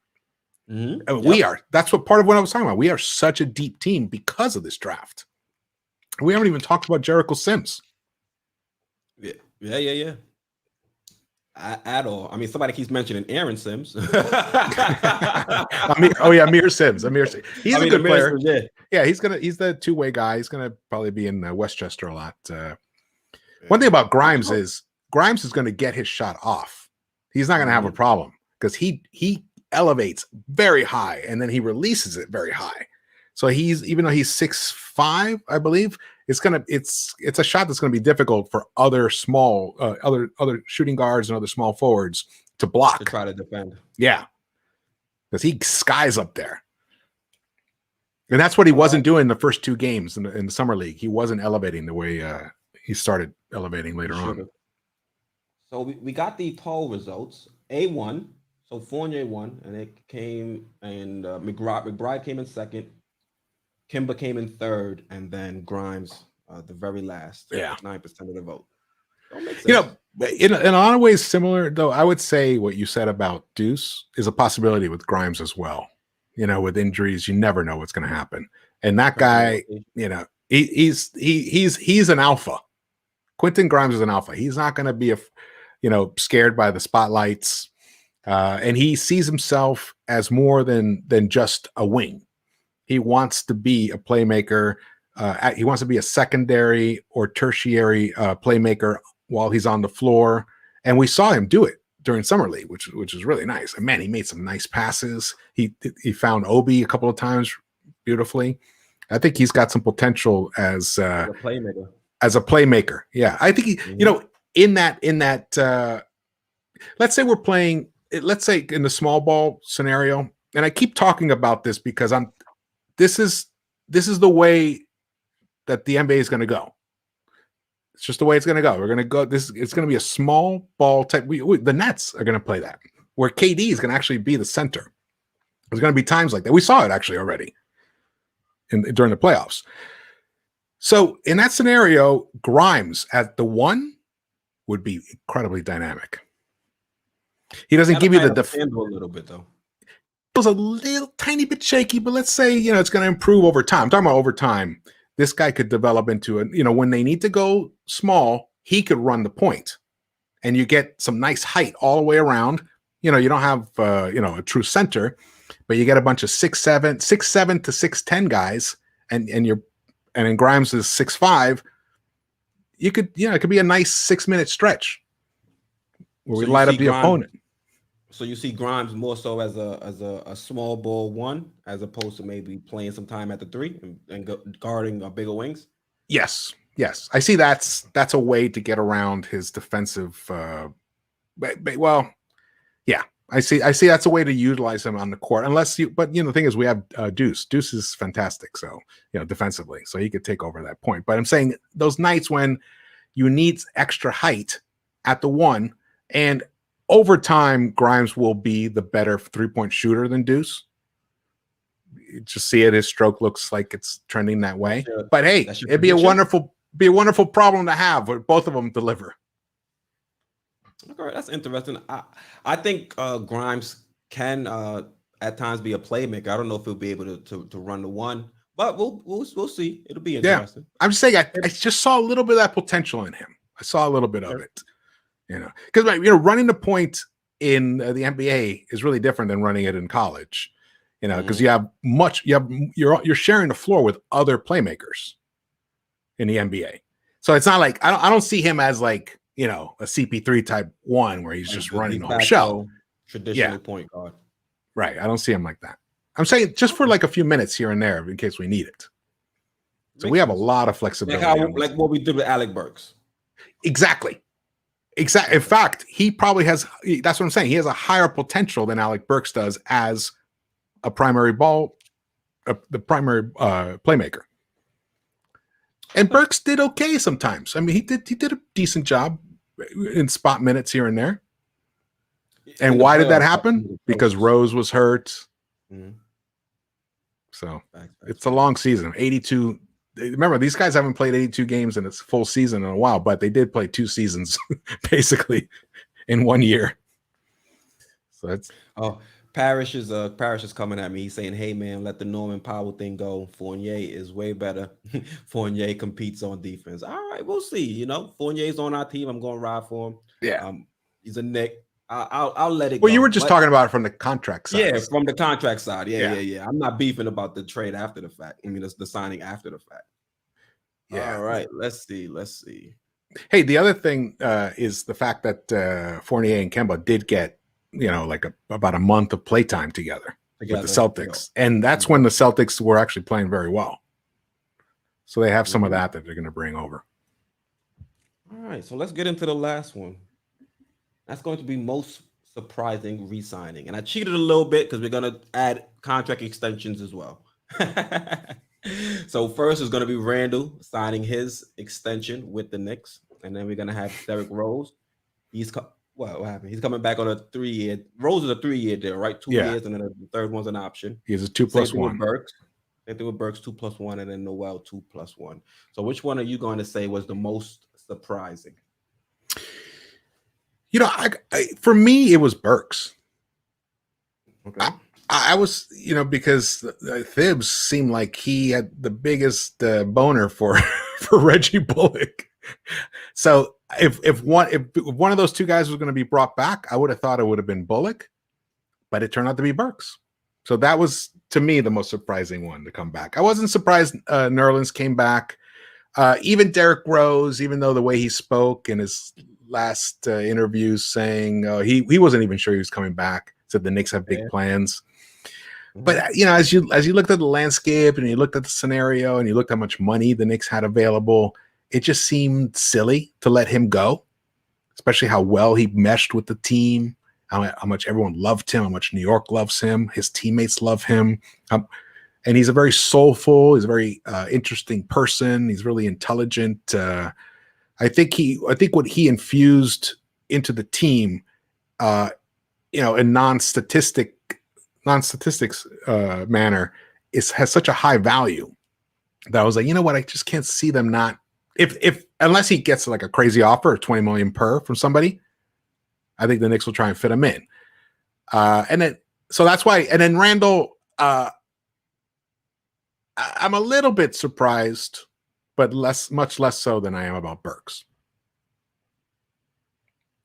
We are. That's what part of what I was talking about. We are such a deep team because of this draft. We haven't even talked about Jericho Sims. Yeah. At all. I mean, somebody keeps mentioning Aaron Sims. Amir Sims. He's a good player. Sims, yeah, he's the two-way guy. He's gonna probably be in Westchester a lot. One thing about Grimes is going to get his shot off. He's not going to have a problem because he elevates very high and then he releases it very high. So even though he's 6'5", I believe, it's a shot that's going to be difficult for other small other shooting guards and other small forwards to block, to try to defend. Yeah, because he skies up there, and that's what he wasn't doing the first 2 games in the summer league. He wasn't elevating the way he started elevating later on. So we got the poll results. A1, so Fournier won, and it came, and McBride came in second. Kimba came in third, and then Grimes, the very last. 9% of the vote. Don't make sense. In a lot of ways similar, though, I would say what you said about Deuce is a possibility with Grimes as well. With injuries, you never know what's going to happen. And that guy, he's an alpha. Quentin Grimes is an alpha. He's not going to be scared by the spotlights, and he sees himself as more than just a wing. He wants to be a playmaker. He wants to be a secondary or tertiary playmaker while he's on the floor. And we saw him do it during Summer League, which is really nice. And man, he made some nice passes. He found Obi a couple of times beautifully. I think he's got some potential as a playmaker. Yeah, I think in that let's say we're playing. Let's say in the small ball scenario, and I keep talking about this because this is the way that the NBA is going to go. It's just the way it's going to go. We're going to go. It's going to be a small ball type. The Nets are going to play that, where KD is going to actually be the center. There's going to be times like that. We saw it actually already during the playoffs. So in that scenario, Grimes at the 1 would be incredibly dynamic. He doesn't give you the a little bit though. It was a little tiny bit shaky, but let's say it's going to improve over time. I'm talking about over time. This guy could develop into when they need to go small, he could run the point, and you get some nice height all the way around. You don't have a true center, but you get a bunch of 6'7" to 6'10" guys, and then Grimes is 6'5". You could it could be a nice 6-minute stretch where we light up the opponent. So you see Grimes more so as a small ball 1, as opposed to maybe playing some time at the 3 and guarding bigger wings. Yes. I see that's a way to get around his defensive. Well, yeah, I see that's a way to utilize him on the court. But the thing is, we have Deuce. Deuce is fantastic. So defensively, so he could take over that point. But I'm saying those nights when you need extra height at the 1, and over time, Grimes will be the better 3-point shooter than Deuce. You just see it. His stroke looks like it's trending that way. But hey, it'd be a wonderful problem to have where both of them deliver. Okay, that's interesting. I think Grimes can at times be a playmaker. I don't know if he'll be able to run the 1, but we'll see. It'll be interesting. I'm just saying I just saw a little bit of that potential in him. I saw a little bit of it. Because running the point in the NBA is really different than running it in college. Because you're sharing the floor with other playmakers. in the NBA. So it's not like I don't see him as like, you know, a CP3 type one where he's just running the whole show. Traditional point guard. Right. I don't see him like that. I'm saying just for like a few minutes here and there in case we need it. So we have a lot of flexibility. Like what we did with Alec Burks. Exactly. In fact, he probably has, that's what I'm saying. He has a higher potential than Alec Burks does as a primary the primary playmaker. And Burks did okay sometimes. I mean, he did a decent job in spot minutes here and there. And why did that happen? Because Rose was hurt. Mm-hmm. So it's a long season. 82. Remember, these guys haven't played 82 games in its full season in a while, but they did play 2 seasons basically in 1 year. So it's Parrish is coming at me. He's saying, "Hey man, let the Norman Powell thing go. Fournier is way better. Fournier competes on defense. All right, we'll see. You know, Fournier's on our team. I'm going to ride for him. Yeah, he's a Knick. I'll let it go." Well, you were just talking about it from the contract side. Yeah, from the contract side. Yeah. I'm not beefing about the trade after the fact. I mean, it's the signing after the fact. Yeah. All right. Let's see. Hey, the other thing is the fact that Fournier and Kemba did get, you know, like about a month of playtime together with the Celtics. And that's when the Celtics were actually playing very well. So they have some of that they're going to bring over. All right. So let's get into the last one. That's going to be most surprising re-signing. And I cheated a little bit because we're going to add contract extensions as well. So first is going to be Randall signing his extension with the Knicks. And then we're going to have Derrick Rose. What happened? He's coming back on a 3-year. Rose is a 3-year deal, right? 2 years, and then the third one's an option. He has a 2+1. They do with Burks 2+1, and then Noel 2+1. So which one are you going to say was the most surprising? You know, for me, it was Burks. Okay. I was, you know, because Thibs seemed like he had the biggest boner for Reggie Bullock. So if one of those two guys was going to be brought back, I would have thought it would have been Bullock, but it turned out to be Burks. So that was, to me, the most surprising one to come back. I wasn't surprised Nerlens came back. Even Derrick Rose, even though the way he spoke in his last interviews saying he wasn't even sure he was coming back, said the Knicks have big plans. But you know, as you looked at the landscape and you looked at the scenario and you looked how much money the Knicks had available, it just seemed silly to let him go, especially how well he meshed with the team, how much everyone loved him, how much New York loves him, his teammates love him, and he's a very soulful, he's a very interesting person. He's really intelligent. I think what he infused into the team, you know, in non-statistics manner has such a high value that I was like, you know what, I just can't see them not, if unless he gets like a crazy offer of $20 million per from somebody, I think the Knicks will try and fit him in. And then so that's why, and then Randall, I'm a little bit surprised, but much less so than I am about Burks.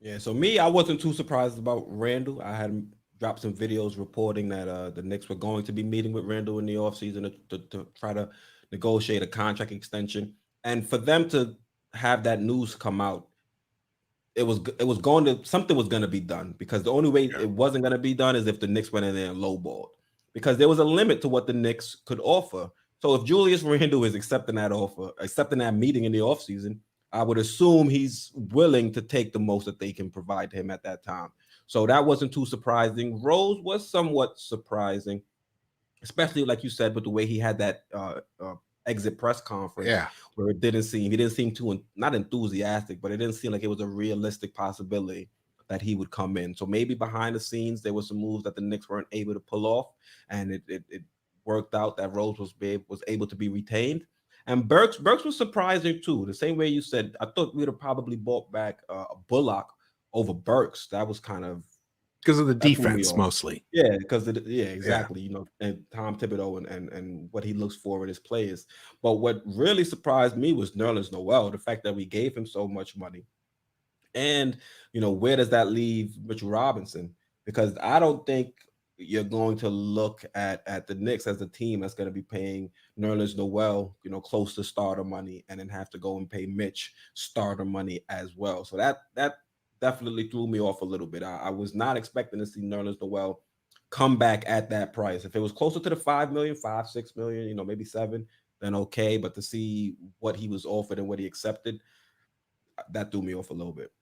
Yeah, so me, I wasn't too surprised about Randall. I had dropped some videos reporting that the Knicks were going to be meeting with Randall in the offseason to try to negotiate a contract extension. And for them to have that news come out, something was going to be done, because the only way it wasn't going to be done is if the Knicks went in there and lowballed, because there was a limit to what the Knicks could offer. So if Julius Randle is accepting that offer, accepting that meeting in the offseason, I would assume he's willing to take the most that they can provide him at that time. So that wasn't too surprising. Rose was somewhat surprising, especially like you said, with the way he had that exit press conference, where he didn't seem too, not enthusiastic, but it didn't seem like it was a realistic possibility that he would come in. So maybe behind the scenes there were some moves that the Knicks weren't able to pull off, and it worked out that Rose was able to be retained. And Burks was surprising too. The same way you said, I thought we'd have probably bought back Bullock over Burks. That was kind of because of the defense mostly. Yeah, because exactly. You know, and Tom Thibodeau and what he looks for in his players. But what really surprised me was Nerlens Noel, the fact that we gave him so much money. And, you know, where does that leave Mitchell Robinson? Because I don't think, you're going to look at the Knicks as a team that's going to be paying Nerlens Noel, close to starter money, and then have to go and pay Mitch starter money as well. So that definitely threw me off a little bit. I was not expecting to see Nerlens Noel come back at that price. If it was closer to the 5 million, 5, 6 million, maybe 7, then okay. But to see what he was offered and what he accepted, that threw me off a little bit.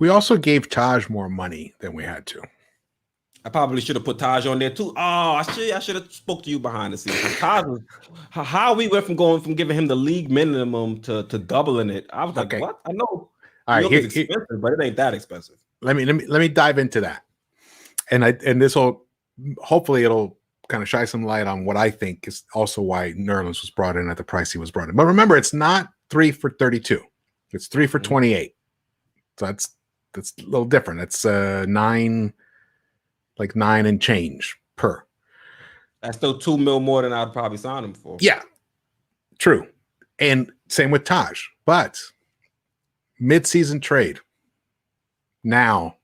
We also gave Taj more money than we had to. I probably should have put Taj on there too. Oh, I should have spoke to you behind the scenes. Taj was, how we went from giving him the league minimum to doubling it. I was like, Okay. what? I know All New right, York is expensive, but it ain't that expensive. Let me dive into that, and this will hopefully it'll kind of shine some light on what I think is also why Nerlens was brought in at the price he was brought in. But remember, it's not 3 for 32; it's 3 for 28. So that's a little different. It's 9 and change per. That's still $2 million more than I'd probably sign him for. Yeah, true. And same with Taj. But mid-season trade. Now,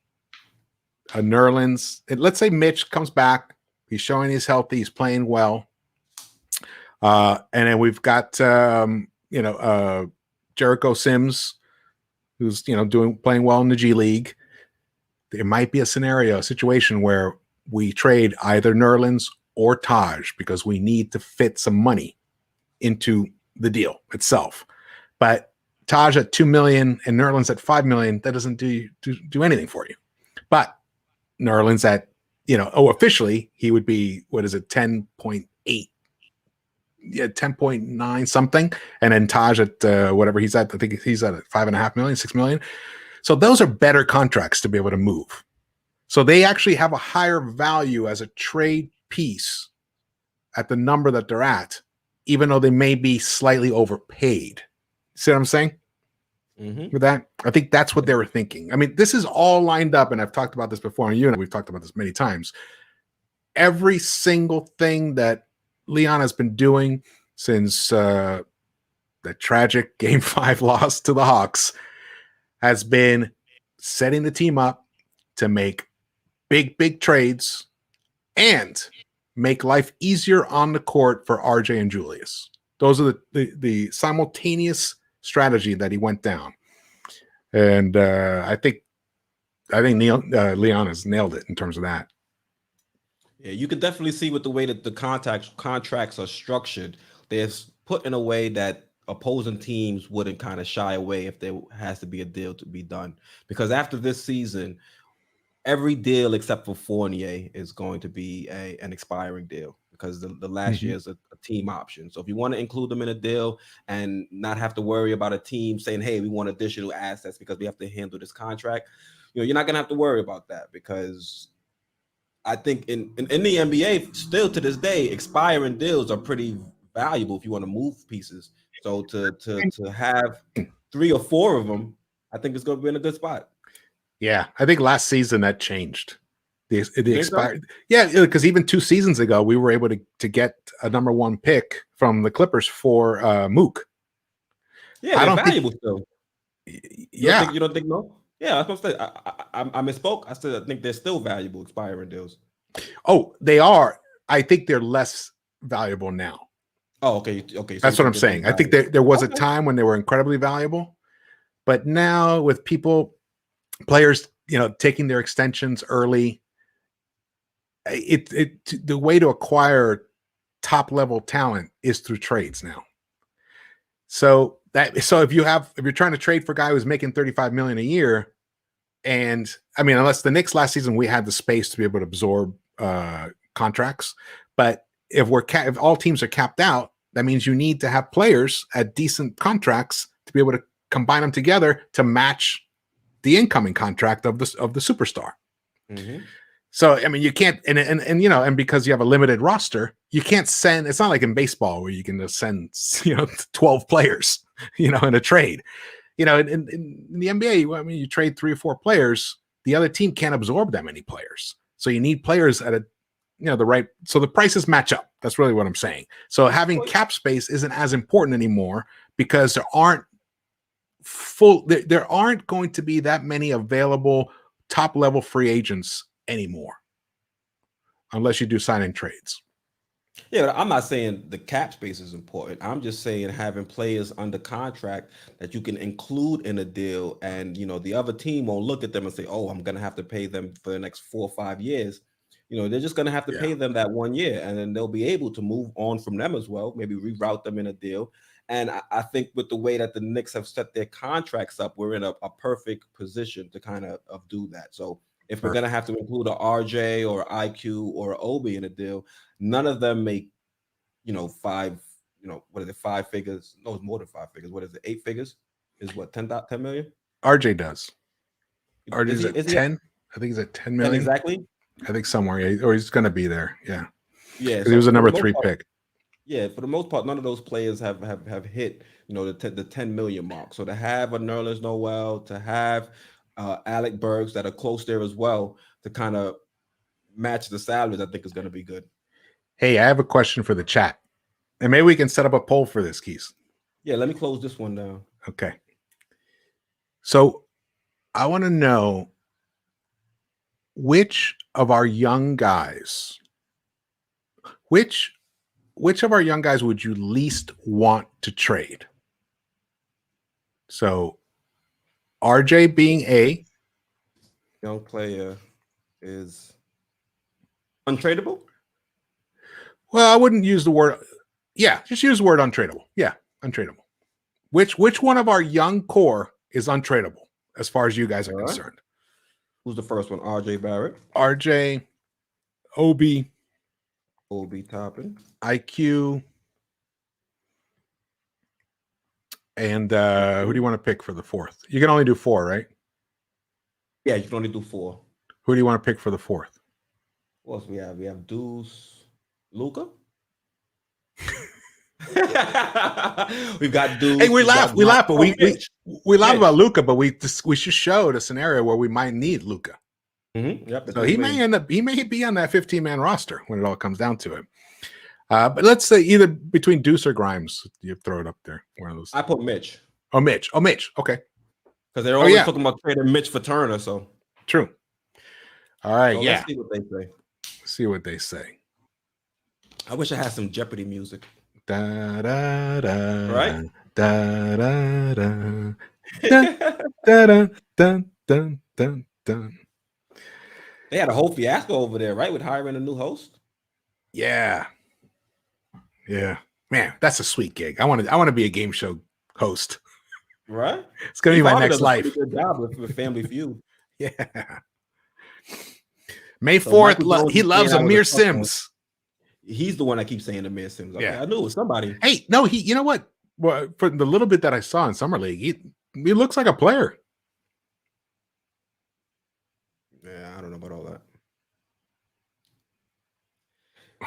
a Nerlens, let's say Mitch comes back. He's showing he's healthy. He's playing well. And then we've got, Jericho Sims, who's, playing well in the G League. It might be a situation where we trade either Nerlens or Taj because we need to fit some money into the deal itself. But Taj at $2 million and Nerlens at $5 million, that doesn't do anything for you. But Nerlens at, officially he would be, 10.8? Yeah, 10.9 something. And then Taj at whatever he's at, I think he's at $5.5 million, $6 million. So those are better contracts to be able to move. So they actually have a higher value as a trade piece at the number that they're at, even though they may be slightly overpaid. See what I'm saying? Mm-hmm. With that, I think that's what they were thinking. I mean, this is all lined up, and I've talked about this before, and you and we've talked about this many times. Every single thing that Leon has been doing since the tragic Game 5 loss to the Hawks has been setting the team up to make big trades and make life easier on the court for RJ and Julius. Those are the simultaneous strategy that he went down. And I think Leon has nailed it in terms of that. Yeah, you can definitely see with the way that the contracts are structured, they're put in a way that opposing teams wouldn't kind of shy away if there has to be a deal to be done. Because after this season, every deal except for Fournier is going to be an expiring deal because the last year is a team option. So if you want to include them in a deal and not have to worry about a team saying, hey, we want additional assets because we have to handle this contract, you're not going to have to worry about that because I think in the NBA, still to this day, expiring deals are pretty valuable if you want to move pieces. So to have 3 or 4 of them, I think it's going to be in a good spot. Yeah, I think last season that changed. The expired. Yeah, because even 2 seasons ago, we were able to get a number 1 pick from the Clippers for Mook. Yeah, they're valuable still. Yeah. You don't think no? Yeah, I was going to say, I misspoke. I said I think they're still valuable expiring deals. Oh, they are. I think they're less valuable now. Oh, okay. So that's what I'm saying. I think there was a time when they were incredibly valuable, but now with players, taking their extensions early, the way to acquire top level talent is through trades now. So if you're trying to trade for a guy who's making $35 million a year, and I mean, unless the Knicks last season we had the space to be able to absorb contracts, but if all teams are capped out, that means you need to have players at decent contracts to be able to combine them together to match the incoming contract of the superstar. Mm-hmm. So I mean, you can't, and because you have a limited roster, you can't send. It's not like in baseball where you can just send 12 players, in a trade. In the NBA, I mean, you trade 3 or 4 players, the other team can't absorb that many players. So you need players at the right. So the prices match up. That's really what I'm saying. So having cap space isn't as important anymore because there aren't going to be that many available top level free agents anymore. unless you do signing trades. Yeah, but I'm not saying the cap space is important. I'm just saying having players under contract that you can include in a deal, and the other team won't look at them and say, "Oh, I'm going to have to pay them for the next 4 or 5 years." They're just going to have to pay them that 1 year, and then they'll be able to move on from them as well. Maybe reroute them in a deal. And I think with the way that the Knicks have set their contracts up, we're in a perfect position to kind of do that. So if we're going to have to include a RJ or IQ or Obi in a deal, none of them make, five, what is it, 5 figures? No, it's more than 5 figures. What is it? 8 figures is what, 10 million? RJ does. Is RJ's at 10. I think he's at 10 million. Exactly. I think somewhere, or he's going to be there. Yeah. Yeah. So he was a number 3 pick. Yeah, for the most part, none of those players have hit, the 10 million mark. So to have a Nerlens Noel, to have Alec Burks that are close there as well, to kind of match the salaries, I think is going to be good. Hey, I have a question for the chat, and maybe we can set up a poll for this, Quis. Yeah, let me close this one down. Okay. So I want to know which of our young guys, which of our young guys would you least want to trade? So RJ being A. Young player is untradeable? Well, I wouldn't use the word. Yeah, just use the word untradeable. Yeah, untradeable. Which one of our young core is untradeable as far as you guys are concerned? Who's the first one? RJ Barrett. RJ, Obi Toppin. IQ. And who do you want to pick for the fourth? You can only do 4, right? Yeah, you can only do 4. Who do you want to pick for the fourth? What else we have? We have Deuce, Luca. We've got Deuce. Hey, we laugh, but we laugh about Luca, but we just showed a scenario where we might need Luca. Yep, so he may be on that 15-man roster when it all comes down to it. But let's say either between Deuce or Grimes, you throw it up there. One of those. I put Mitch. Oh, Mitch. Okay. Because they're always talking about trading Mitch for Turner. So true. All right. So let's see what they say. See what they say. I wish I had some Jeopardy music. Da da da. Right. Da da da. Dun, dun, dun, dun, dun, dun. They had a whole fiasco over there, right? With hiring a new host. Yeah. Man, that's a sweet gig. I want to be a game show host. Right? It's gonna be my next life. Good job with Family Feud. Yeah. May 4th, he loves Amir Sims. He's the one that keeps saying Amir Sims. Okay, I knew it was somebody. Hey, no, you know what? Well, for the little bit that I saw in Summer League, he looks like a player. Yeah, I don't know about all that.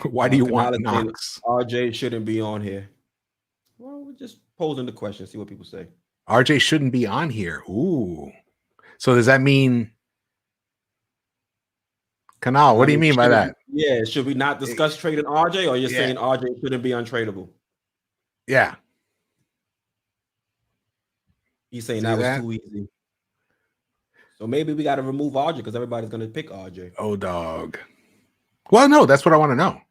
Why do you want Knox? RJ shouldn't be on here. Well, we're just posing the question, see what people say. RJ shouldn't be on here. Ooh. So does that mean Canal? What do you mean by that? Yeah, should we not discuss trading RJ, or you're saying RJ shouldn't be untradeable? Yeah. He's saying that was too easy. So maybe we got to remove RJ because everybody's going to pick RJ. Oh, dog. Well, no, that's what I want to know.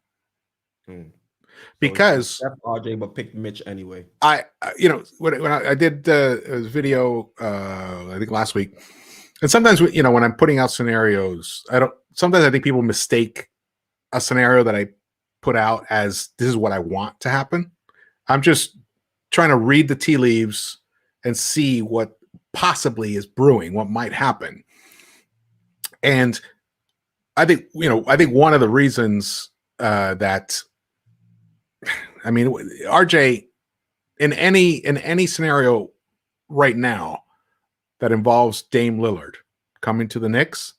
Because so RJ, but picked Mitch anyway. When I did a video, I think last week, and sometimes when I'm putting out scenarios, sometimes I think people mistake a scenario that I put out as this is what I want to happen. I'm just trying to read the tea leaves and see what possibly is brewing, what might happen. And I think one of the reasons that, I mean, RJ in any scenario right now that involves Dame Lillard coming to the Knicks,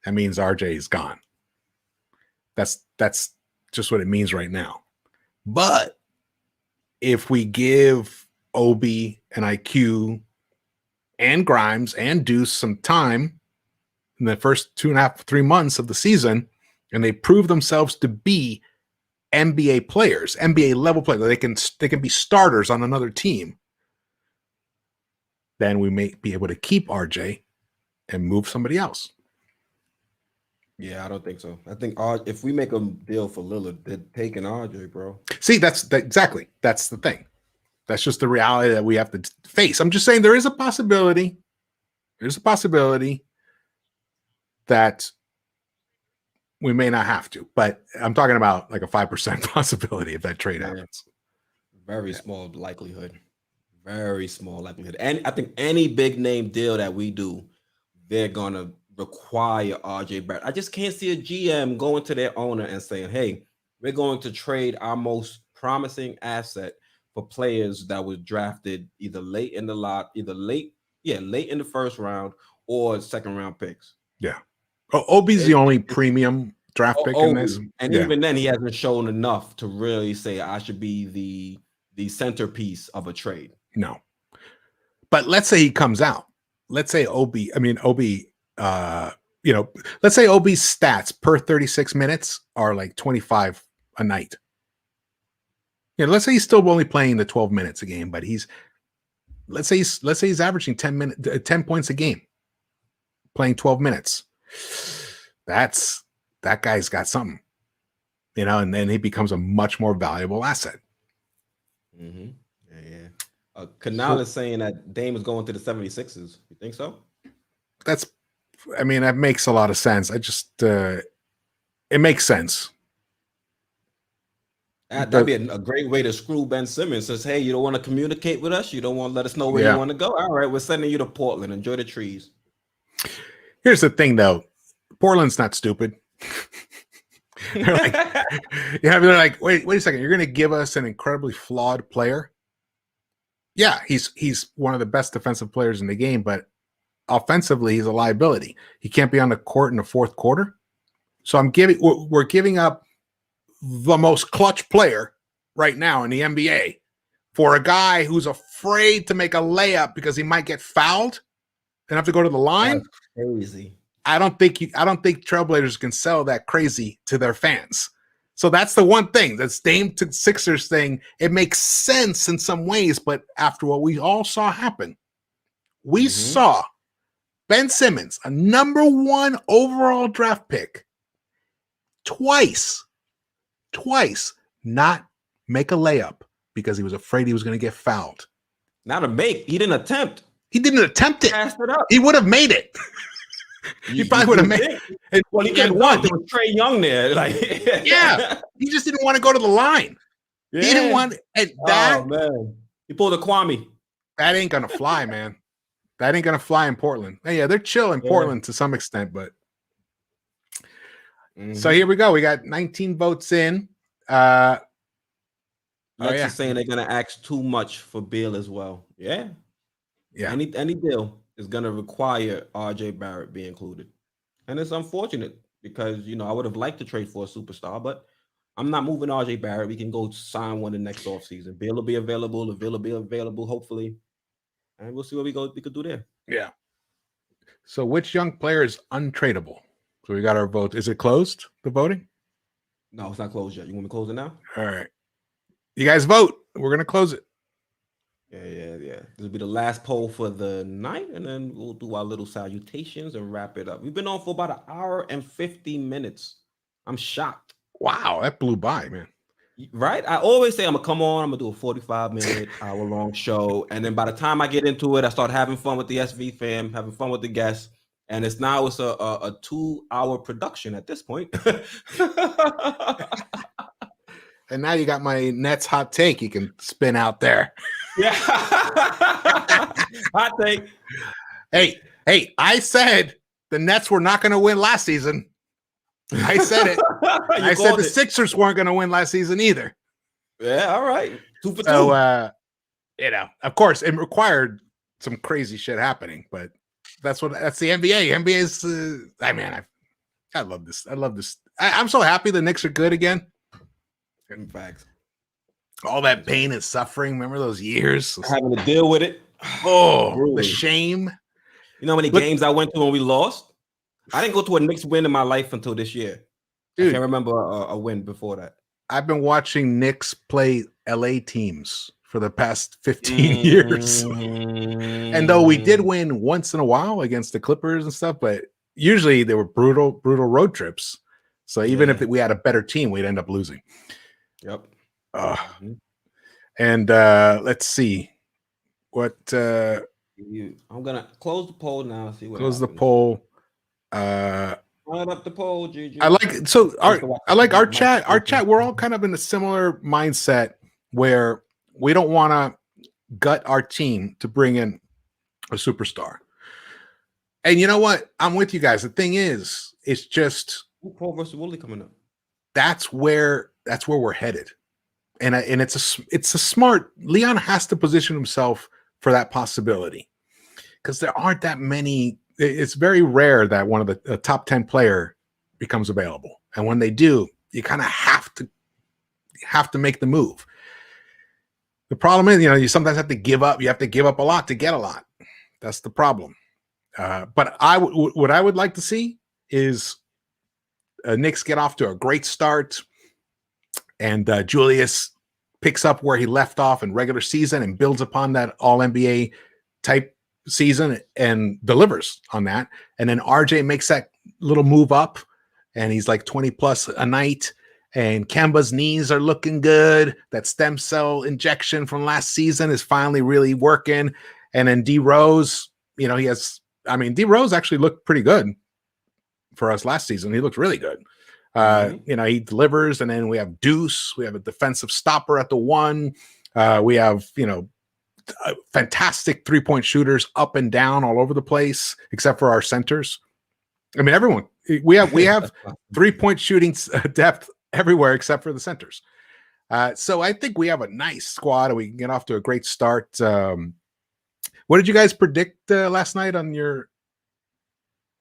that means RJ is gone. That's just what it means right now. But if we give Obi and IQ and Grimes and Deuce some time in the first 2.5, 3 months of the season, and they prove themselves to be NBA players, NBA level players, they can be starters on another team, then we may be able to keep RJ and move somebody else. Yeah, I don't think so. I think if we make a deal for Lillard, they're taking RJ, bro. See, exactly. That's the thing. That's just the reality that we have to face. I'm just saying there is a possibility. There's a possibility that we may not have to, but I'm talking about like a 5% possibility if that trade happens. Very small likelihood. Very small likelihood. And I think any big name deal that we do, they're gonna require RJ Barrett. I just can't see a GM going to their owner and saying, "Hey, we're going to trade our most promising asset for players that was drafted either late in the lot, late in the first round or second round picks." Yeah. Obi's the only premium draft pick in this. And even then, he hasn't shown enough to really say I should be the centerpiece of a trade. No. But let's say he comes out. Let's say Obi, let's say Obi's stats per 36 minutes are like 25 a night. Let's say he's still only playing the 12 minutes a game, but let's say he's averaging 10 points a game, playing 12 minutes. That guy's got something, and then he becomes a much more valuable asset. Mm-hmm. Yeah. Canal is saying that Dame is going to the 76ers. You think so? That makes a lot of sense. It makes sense. That'd be a great way to screw Ben Simmons. Says, hey, you don't want to communicate with us? You don't want to let us know where you want to go? All right, we're sending you to Portland. Enjoy the trees. Here's the thing, though. Portland's not stupid. They're like, wait a second. You're going to give us an incredibly flawed player? Yeah, he's one of the best defensive players in the game, but offensively, he's a liability. He can't be on the court in the fourth quarter. So we're giving up the most clutch player right now in the NBA for a guy who's afraid to make a layup because he might get fouled and have to go to the line. That's crazy. I don't think Trailblazers can sell that crazy to their fans. So that's the one thing. That's Dame to Sixers thing. It makes sense in some ways, but after what we all saw happen, we saw Ben Simmons, a number 1 overall draft pick, twice not make a layup because he was afraid he was going to get fouled. Not a make. He didn't attempt. He didn't attempt it. Passed it up. He would have made it. He probably would have made it. Well, he got one. There was Trey Young there. Yeah. He just didn't want to go to the line. Yeah. He didn't want and that. Oh, man. He pulled a Kwame. That ain't going to fly, man. That ain't going to fly in Portland. Yeah, they're chill in Portland to some extent, but so here we go. We got 19 votes in. Lex is saying they're going to ask too much for Beal as well. Yeah. Any deal is going to require RJ Barrett be included. And it's unfortunate because, I would have liked to trade for a superstar, but I'm not moving RJ Barrett. We can go sign one the next offseason. Beal will be available. Beal will be available, hopefully. And we'll see what we could do there. Yeah. So which young player is untradeable? So we got our vote. Is it closed, the voting? No, it's not closed yet. You want me to close it now? All right. You guys vote. We're going to close it. Yeah. This will be the last poll for the night, and then we'll do our little salutations and wrap it up. We've been on for about 1 hour and 50 minutes. I'm shocked. Wow, that blew by, man. Right? I always say I'm going to come on, I'm going to do a 45-minute, hour-long show, and then by the time I get into it, I start having fun with the SV fam, having fun with the guests, and it's a 2-hour production at this point. And now you got my Nets hot take you can spin out there. Yeah. Hot take. Hey, I said the Nets were not going to win last season. I said it. I said the Sixers weren't going to win last season either. Yeah, all right. 2 for 2. So, of course, it required some crazy shit happening, but that's the NBA. NBA's, I love this. I'm so happy the Knicks are good again. In fact, all that pain and suffering. Remember those years? Having to deal with it. Oh, the shame. You know how many games I went to when we lost? I didn't go to a Knicks win in my life until this year. Dude, I can't remember a win before that. I've been watching Knicks play LA teams for the past 15 years. And though we did win once in a while against the Clippers and stuff, but usually they were brutal road trips. So even if Yeah. we had a better team, we'd end up losing. Yep. And let's see what I'm gonna close the poll now. See what close the happens. poll. Run up the poll, Gigi. I like our chat. Our chat, we're all kind of in a similar mindset where we don't want to gut our team to bring in a superstar. And you know what? I'm with you guys. The thing is, it's just Paul versus Woolley coming up. That's where we're headed. And it's a smart. Leon has to position himself for that possibility because there aren't that many. It's very rare that one of the top 10 player becomes available, and when they do, you kind of have to make the move. The problem is, you sometimes have to give up. You have to give up a lot to get a lot. That's the problem. But what I would like to see is Knicks get off to a great start, and Julius picks up where he left off in regular season and builds upon that All-NBA type season and delivers on that. And then RJ makes that little move up, and he's like 20 plus a night. And Kemba's knees are looking good. That stem cell injection from last season is finally really working. And then D Rose, D Rose actually looked pretty good for us last season. He looked really good. He delivers, and then we have Deuce. We have a defensive stopper at the 1. We have, fantastic 3-point shooters up and down all over the place, except for our centers. I mean, everyone. We have 3-point shooting depth everywhere except for the centers. So I think we have a nice squad, and we can get off to a great start. What did you guys predict last night on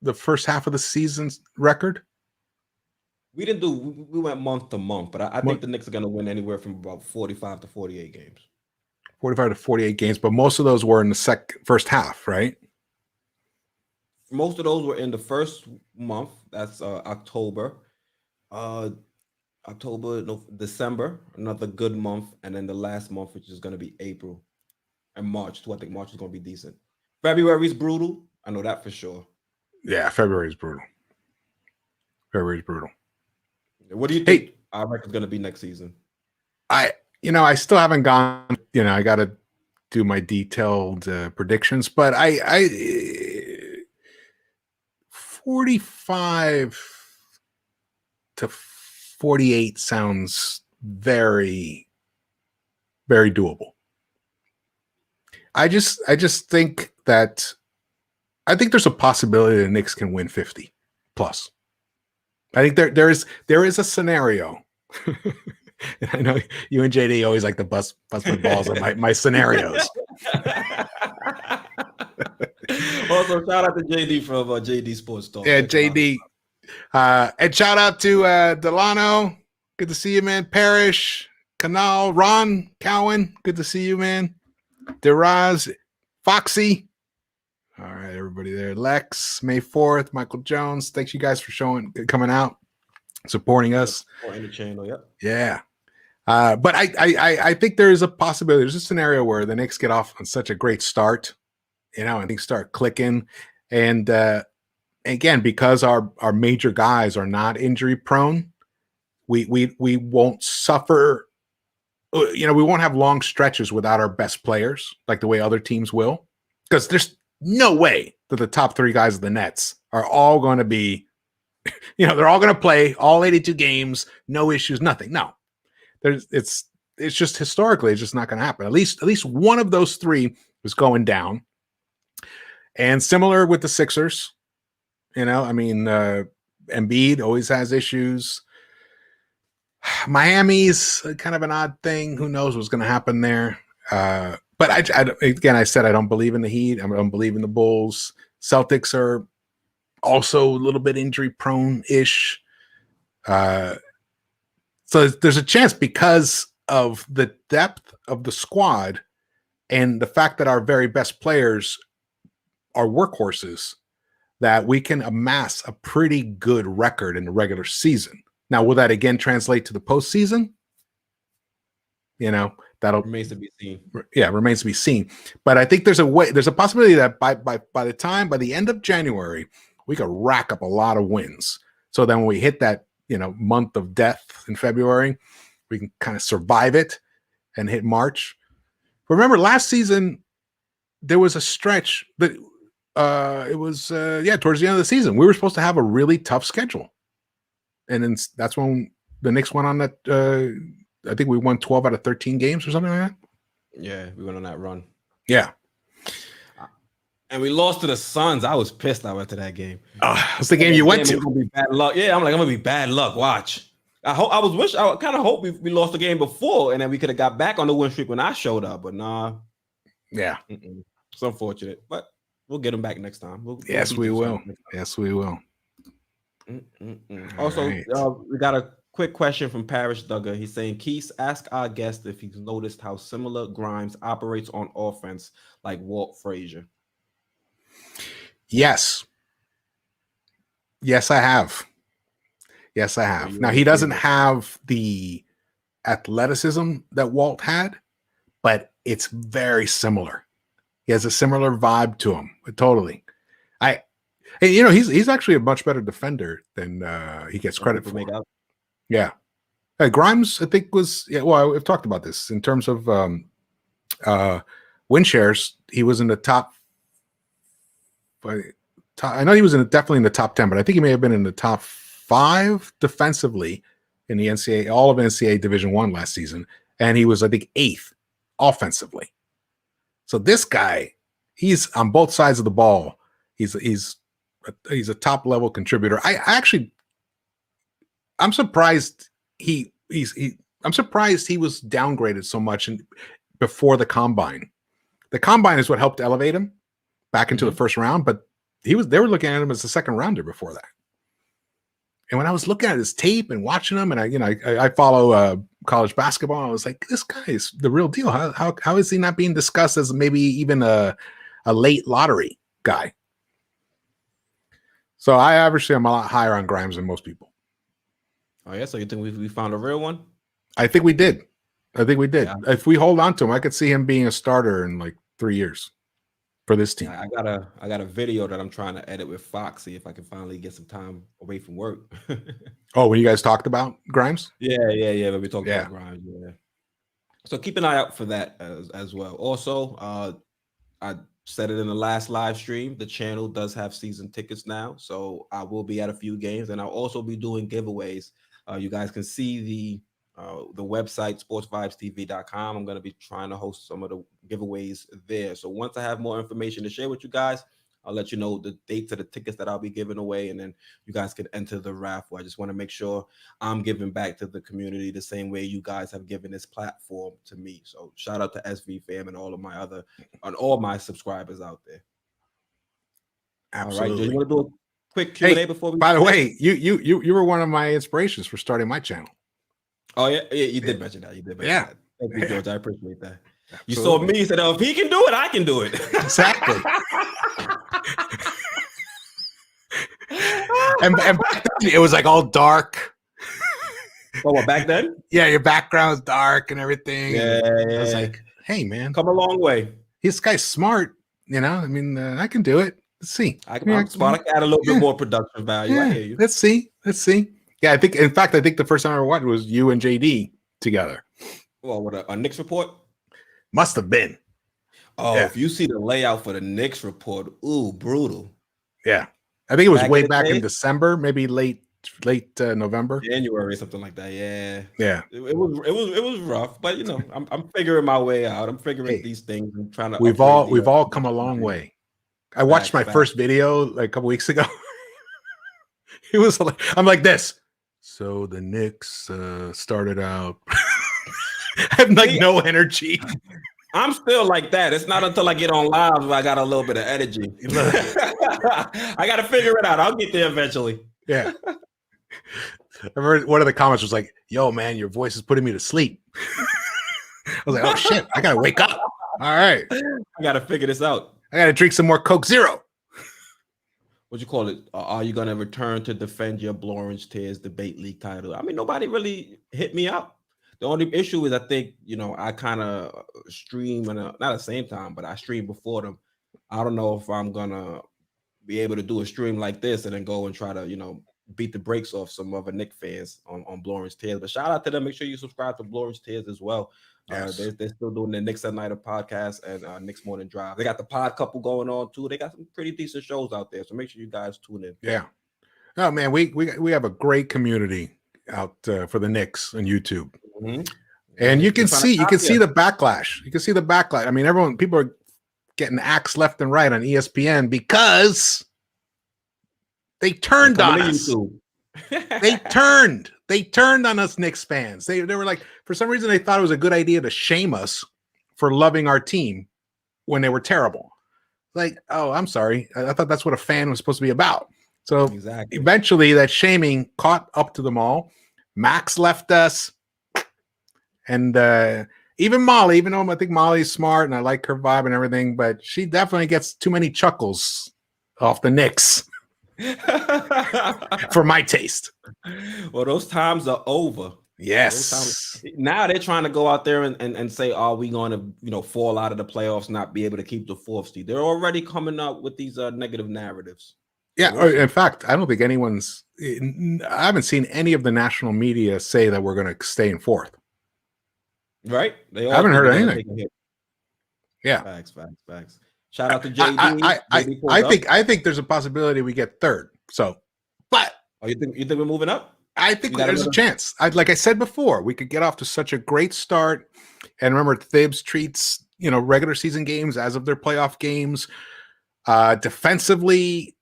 the first half of the season's record? We didn't do. We went month to month, but I think the Knicks are going to win anywhere from about 45 to 48 games. 45 to 48 games, but most of those were in the first half, right? Most of those were in the first month. That's October. December, another good month, and then the last month, which is going to be April and March. So I think March is going to be decent. February's brutal. I know that for sure. Yeah, February is brutal. What do you think our record's going to be next season? I still haven't gone. I got to do my detailed predictions, but I 45 to 48 sounds very, very doable. I just think that there's a possibility the Knicks can win 50 plus. I think there is a scenario. And I know you and JD always like to bust my balls on my scenarios. Also, shout out to JD from JD Sports Talk. Yeah, JD. And shout out to Delano. Good to see you, man. Parrish, Canal, Ron, Cowan. Good to see you, man. Deraz, Foxy. All right, everybody there. Lex, May 4th, Michael Jones. Thanks you guys for coming out, supporting us. Supporting the channel, yep. Yeah. But I think there is a possibility. There's a scenario where the Knicks get off on such a great start, and things start clicking. And again, because our major guys are not injury prone, we won't suffer. We won't have long stretches without our best players like the way other teams will, because there's no way that the top 3 guys of the Nets are all going to be, they're all going to play all 82 games, no issues, nothing. No, it's just historically, it's just not going to happen. At least one of those 3 is going down. And similar with the Sixers, Embiid always has issues. Miami's kind of an odd thing. Who knows what's going to happen there? But I said I don't believe in the Heat. I don't believe in the Bulls. Celtics are also a little bit injury prone-ish. So there's a chance, because of the depth of the squad and the fact that our very best players are workhorses, that we can amass a pretty good record in the regular season. Now, will that again translate to the postseason? That'll remains to be seen. Yeah, remains to be seen. But I think there's a possibility that by the end of January, we could rack up a lot of wins. So then when we hit that, month of death in February, we can kind of survive it and hit March. Remember last season, there was a stretch that it was towards the end of the season. We were supposed to have a really tough schedule. And then that's when the Knicks went on that. I think we won 12 out of 13 games or something like that. Yeah, we went on that run. Yeah. And we lost to the Suns. I was pissed out after that game. That's the game you went to. Gonna be bad luck. Yeah, I'm gonna be bad luck. Watch. I kind of hope we lost the game before, and then we could have got back on the win streak when I showed up. But nah. Yeah. It's unfortunate, but we'll get them back next time. Yes, we will. Yes, we will. Also, we got a quick question from Parrish Duggar. He's saying, Quis, ask our guest if he's noticed how similar Grimes operates on offense like Walt Frazier. Yes. Yes, I have. Now, he doesn't have the athleticism that Walt had, but it's very similar. He has a similar vibe to him. Totally. He's actually a much better defender than he gets credit for. Yeah. Grimes, I think, I've talked about this in terms of win shares. He was in the top. I know he was definitely in the top 10, but I think he may have been in the top 5 defensively in the NCAA, all of NCAA Division I last season. And he was, I think, 8th offensively. So this guy, he's on both sides of the ball. He's a top level contributor. I'm surprised I'm surprised he was downgraded so much before the combine. The combine is what helped elevate him back into the first round, but they were looking at him as a second rounder before that. And when I was looking at his tape and watching him, and I follow college basketball, I was like, this guy is the real deal. How is he not being discussed as maybe even a late lottery guy? So I obviously am a lot higher on Grimes than most people. Oh yeah, so you think we found a real one? I think we did. Yeah. If we hold on to him, I could see him being a starter in like 3 years for this team. I got a video that I'm trying to edit with Fox, see if I can finally get some time away from work. Oh, when you guys talked about Grimes? Yeah. When we talked about Grimes, yeah. So keep an eye out for that as well. Also, I said it in the last live stream. The channel does have season tickets now, so I will be at a few games, and I'll also be doing giveaways. You guys can see the website sportsvibestv.com. I'm going to be trying to host some of the giveaways there. So once I have more information to share with you guys, I'll let you know the dates of the tickets that I'll be giving away, and then you guys can enter the raffle. I just want to make sure I'm giving back to the community the same way you guys have given this platform to me. So shout out to SV Fam and all my subscribers out there. Absolutely. All right, do you want to do a quick Q&A before we? By the way, you were one of my inspirations for starting my channel. Oh yeah, you did mention that. That. Thank you, George. I appreciate that. Absolutely. You saw me and said, "Oh, if he can do it, I can do it." Exactly. and back then, it was like all dark. Oh, what, back then? Yeah, your background's dark and everything. Yeah. I was like, "Hey, man, come a long way. This guy's smart. I mean, I can do it. Let's see. I'm smart. I can add a little bit more production value. Yeah. I hear you. Let's see. Yeah, I think the first time I ever watched was you and JD together. Well, what a Knicks report? Must have been. Oh, yeah. If you see the layout for the Knicks report, ooh, brutal. Yeah, I think it was way back in December, maybe late November, January, something like that. Yeah. It was rough, but I'm figuring my way out. I'm figuring these things and trying to. We've all come a long way. I watched my first video like a couple weeks ago. It was like, I'm like this. So the Knicks started out. I have no energy. I'm still like that. It's not until I get on live where I got a little bit of energy. I got to figure it out. I'll get there eventually. Yeah. I remember one of the comments was like, "Yo, man, your voice is putting me to sleep." I was like, "Oh shit, I gotta wake up." All right, I gotta figure this out. I gotta drink some more Coke Zero. What you call it? Are you gonna return to defend your Blorange Tears debate league title? I mean, nobody really hit me up. The only issue is I think I kind of stream not at the same time, but I stream before them. I don't know if I'm gonna be able to do a stream like this and then go and try to, beat the brakes off some other Knick fans on Blowing's Tears. But shout out to them. Make sure you subscribe to Blowing's Tears as well. Yes. They're still doing the Knicks at Night podcast and Knicks Morning Drive. They got the pod couple going on too. They got some pretty decent shows out there. So make sure you guys tune in. Yeah. Oh man, we have a great community out for the Knicks on YouTube. Mm-hmm. And you can see the backlash. You can see the backlash. I mean, people are getting axed left and right on ESPN because they turned on us. They turned on us Knicks fans. They were like, for some reason, they thought it was a good idea to shame us for loving our team when they were terrible. Like, oh, I'm sorry. I thought that's what a fan was supposed to be about. So eventually that shaming caught up to them all. Max left us. And even Molly, even though I think Molly's smart and I like her vibe and everything, but she definitely gets too many chuckles off the Knicks for my taste. Well, those times are over. Yes. Now they're trying to go out there and say, are we going to, fall out of the playoffs, not be able to keep the 4th seed? They're already coming up with these negative narratives. Yeah. In fact, I don't think I haven't seen any of the national media say that we're going to stay in 4th. Right? I haven't heard anything. Yeah. Facts. Shout out to JD. I think there's a possibility we get 3rd. So, but you think we're moving up? I think there's a chance. Like I said before, we could get off to such a great start. And remember, Thibs treats regular season games as of their playoff games. Defensively,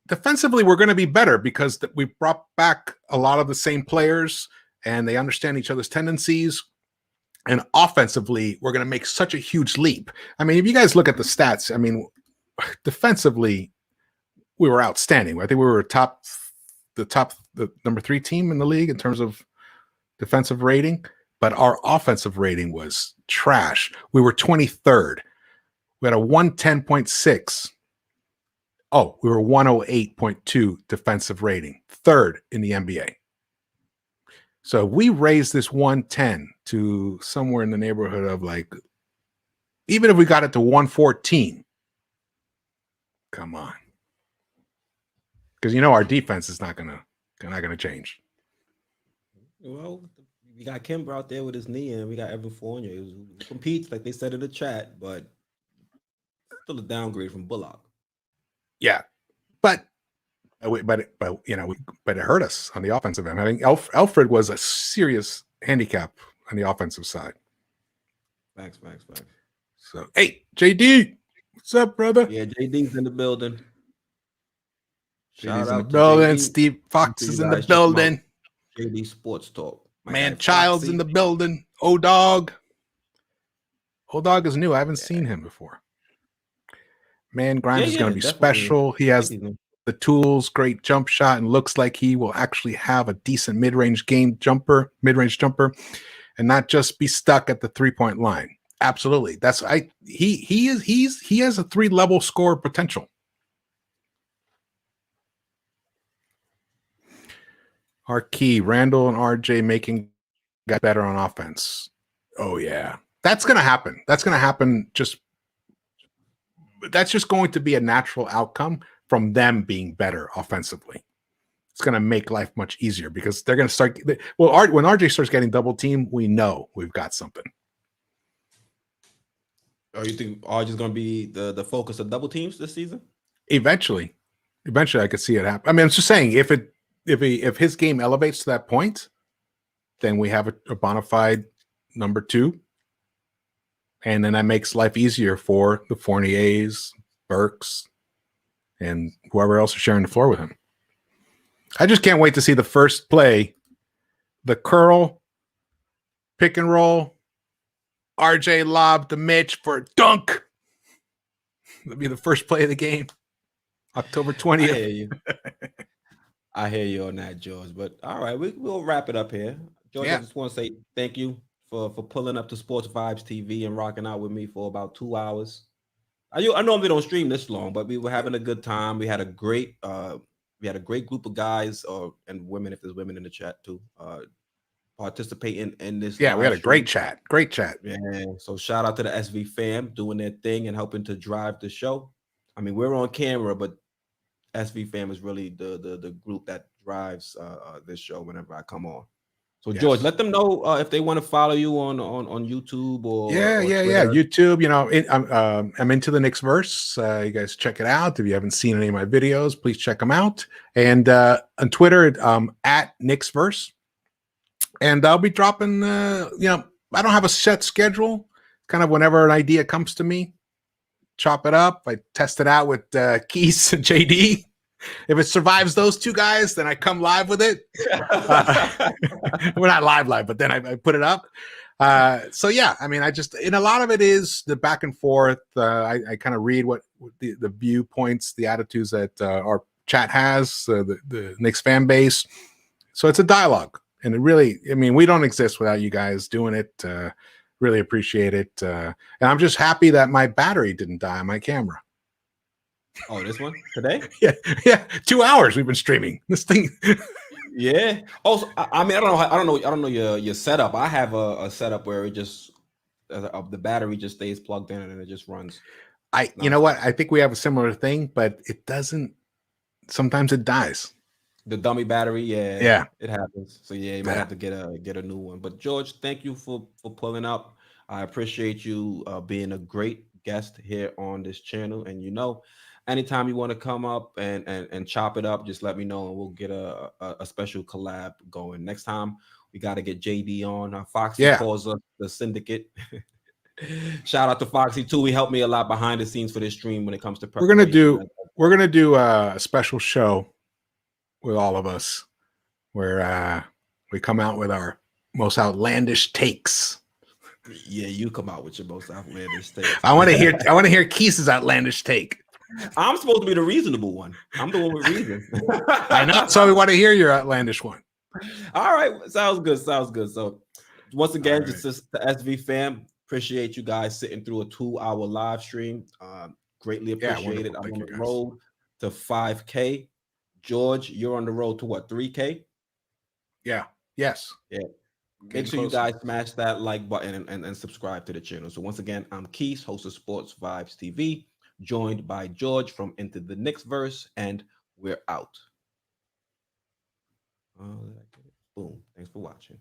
we're going to be better because we brought back a lot of the same players, and they understand each other's tendencies. And offensively, we're going to make such a huge leap. I mean, if you guys look at the stats, I mean, defensively, we were outstanding. I think we were the number 3 team in the league in terms of defensive rating, but our offensive rating was trash. We were 23rd. We had a 110.6. Oh, we were 108.2 defensive rating, 3rd in the NBA. So we raised this 110 to somewhere in the neighborhood of like, even if we got it to 114, come on. Because our defense is not gonna change. Well, we got Kimber out there with his knee, and we got Evan Fournier who competes, like they said in the chat, but still a downgrade from Bullock. Yeah, but it hurt us on the offensive end. I think Alfred was a serious handicap on the offensive side. Facts. So, hey, JD, what's up, brother? Yeah, JD's in the building. JD's in the building. JD. Steve Fox is in the building. JD Sports Talk. Man, Child's in the building. O-Dog. O-Dog is new. I haven't seen him before. Man, Grimes is going to be special. He has the tools, great jump shot, and looks like he will actually have a decent mid-range jumper, and not just be stuck at the 3-point line. Absolutely. He has a 3-level score potential. Our key, Randall and RJ making got better on offense. Oh yeah. That's going to happen. That's just going to be a natural outcome from them being better offensively. It's going to make life much easier because they're going to start. When RJ starts getting double teamed, we know we've got something. Oh, you think RJ is going to be the focus of double teams this season? Eventually, I could see it happen. I mean, I'm just saying if his game elevates to that point, then we have a bona fide number 2. And then that makes life easier for the Fourniers, Burks, and whoever else is sharing the floor with him. I just can't wait to see the first play, the curl, pick and roll, RJ lob to Mitch for a dunk. That'll be the first play of the game, October 20th. I hear you on that, George. But all right, we'll wrap it up here. George, I just want to say thank you for pulling up to Sports Vibes TV and rocking out with me for about 2 hours. I normally don't stream this long, but we were having a good time. We had a great group of guys and women, if there's women in the chat too, participating in this. Yeah, we had a great chat. Yeah. So shout out to the SV fam doing their thing and helping to drive the show. I mean, we're on camera, but SV fam is really the group that drives this show whenever I come on. So Yes. George, let them know if they want to follow you on YouTube or yeah. Twitter. YouTube, I'm into the KnicksVerse. You guys check it out. If you haven't seen any of my videos, please check them out. And on Twitter, at KnicksVerse. And I'll be dropping. I don't have a set schedule. Kind of whenever an idea comes to me, chop it up. I test it out with Quis and JD. If it survives those two guys, then I come live with it. We're not live, but then I put it up. So yeah, I mean, and a lot of it is the back and forth. I kind of read what the viewpoints, the attitudes that our chat has, the Knicks fan base. So it's a dialogue, and it really, I mean, we don't exist without you guys doing it. Really appreciate it, and I'm just happy that my battery didn't die on my camera. Oh, this one today? Yeah. 2 hours we've been streaming this thing. Yeah. Also, I mean, I don't know your setup. I have a setup where it just the battery just stays plugged in and it just runs. You know what? I think we have a similar thing, but it doesn't. Sometimes it dies. The dummy battery, yeah, it happens. So yeah, you might have to get a new one. But George, thank you for pulling up. I appreciate you being a great guest here on this channel. And anytime you want to come up and chop it up, just let me know and we'll get a special collab going. Next time we got to get JD on. Foxy calls us the syndicate. Shout out to Foxy too. He helped me a lot behind the scenes for this stream when it comes to preparation. We're gonna do a special show with all of us where we come out with our most outlandish takes. Yeah, you come out with your most outlandish takes. I want to hear Keith's outlandish take. I'm supposed to be the reasonable one. I'm the one with reason. I know. So we want to hear your outlandish one. All right. Sounds good. So once again, just the SV fam, appreciate you guys sitting through a 2-hour live stream. Greatly appreciate it. I'm on the road to 5K. George, you're on the road to what, 3K? Yeah. Yes. Yeah. Make sure you guys smash that like button and subscribe to the channel. So once again, I'm Keith, host of Sports Vibes TV, joined by George from Into the KnicksVerse, and we're out. Boom. Thanks for watching.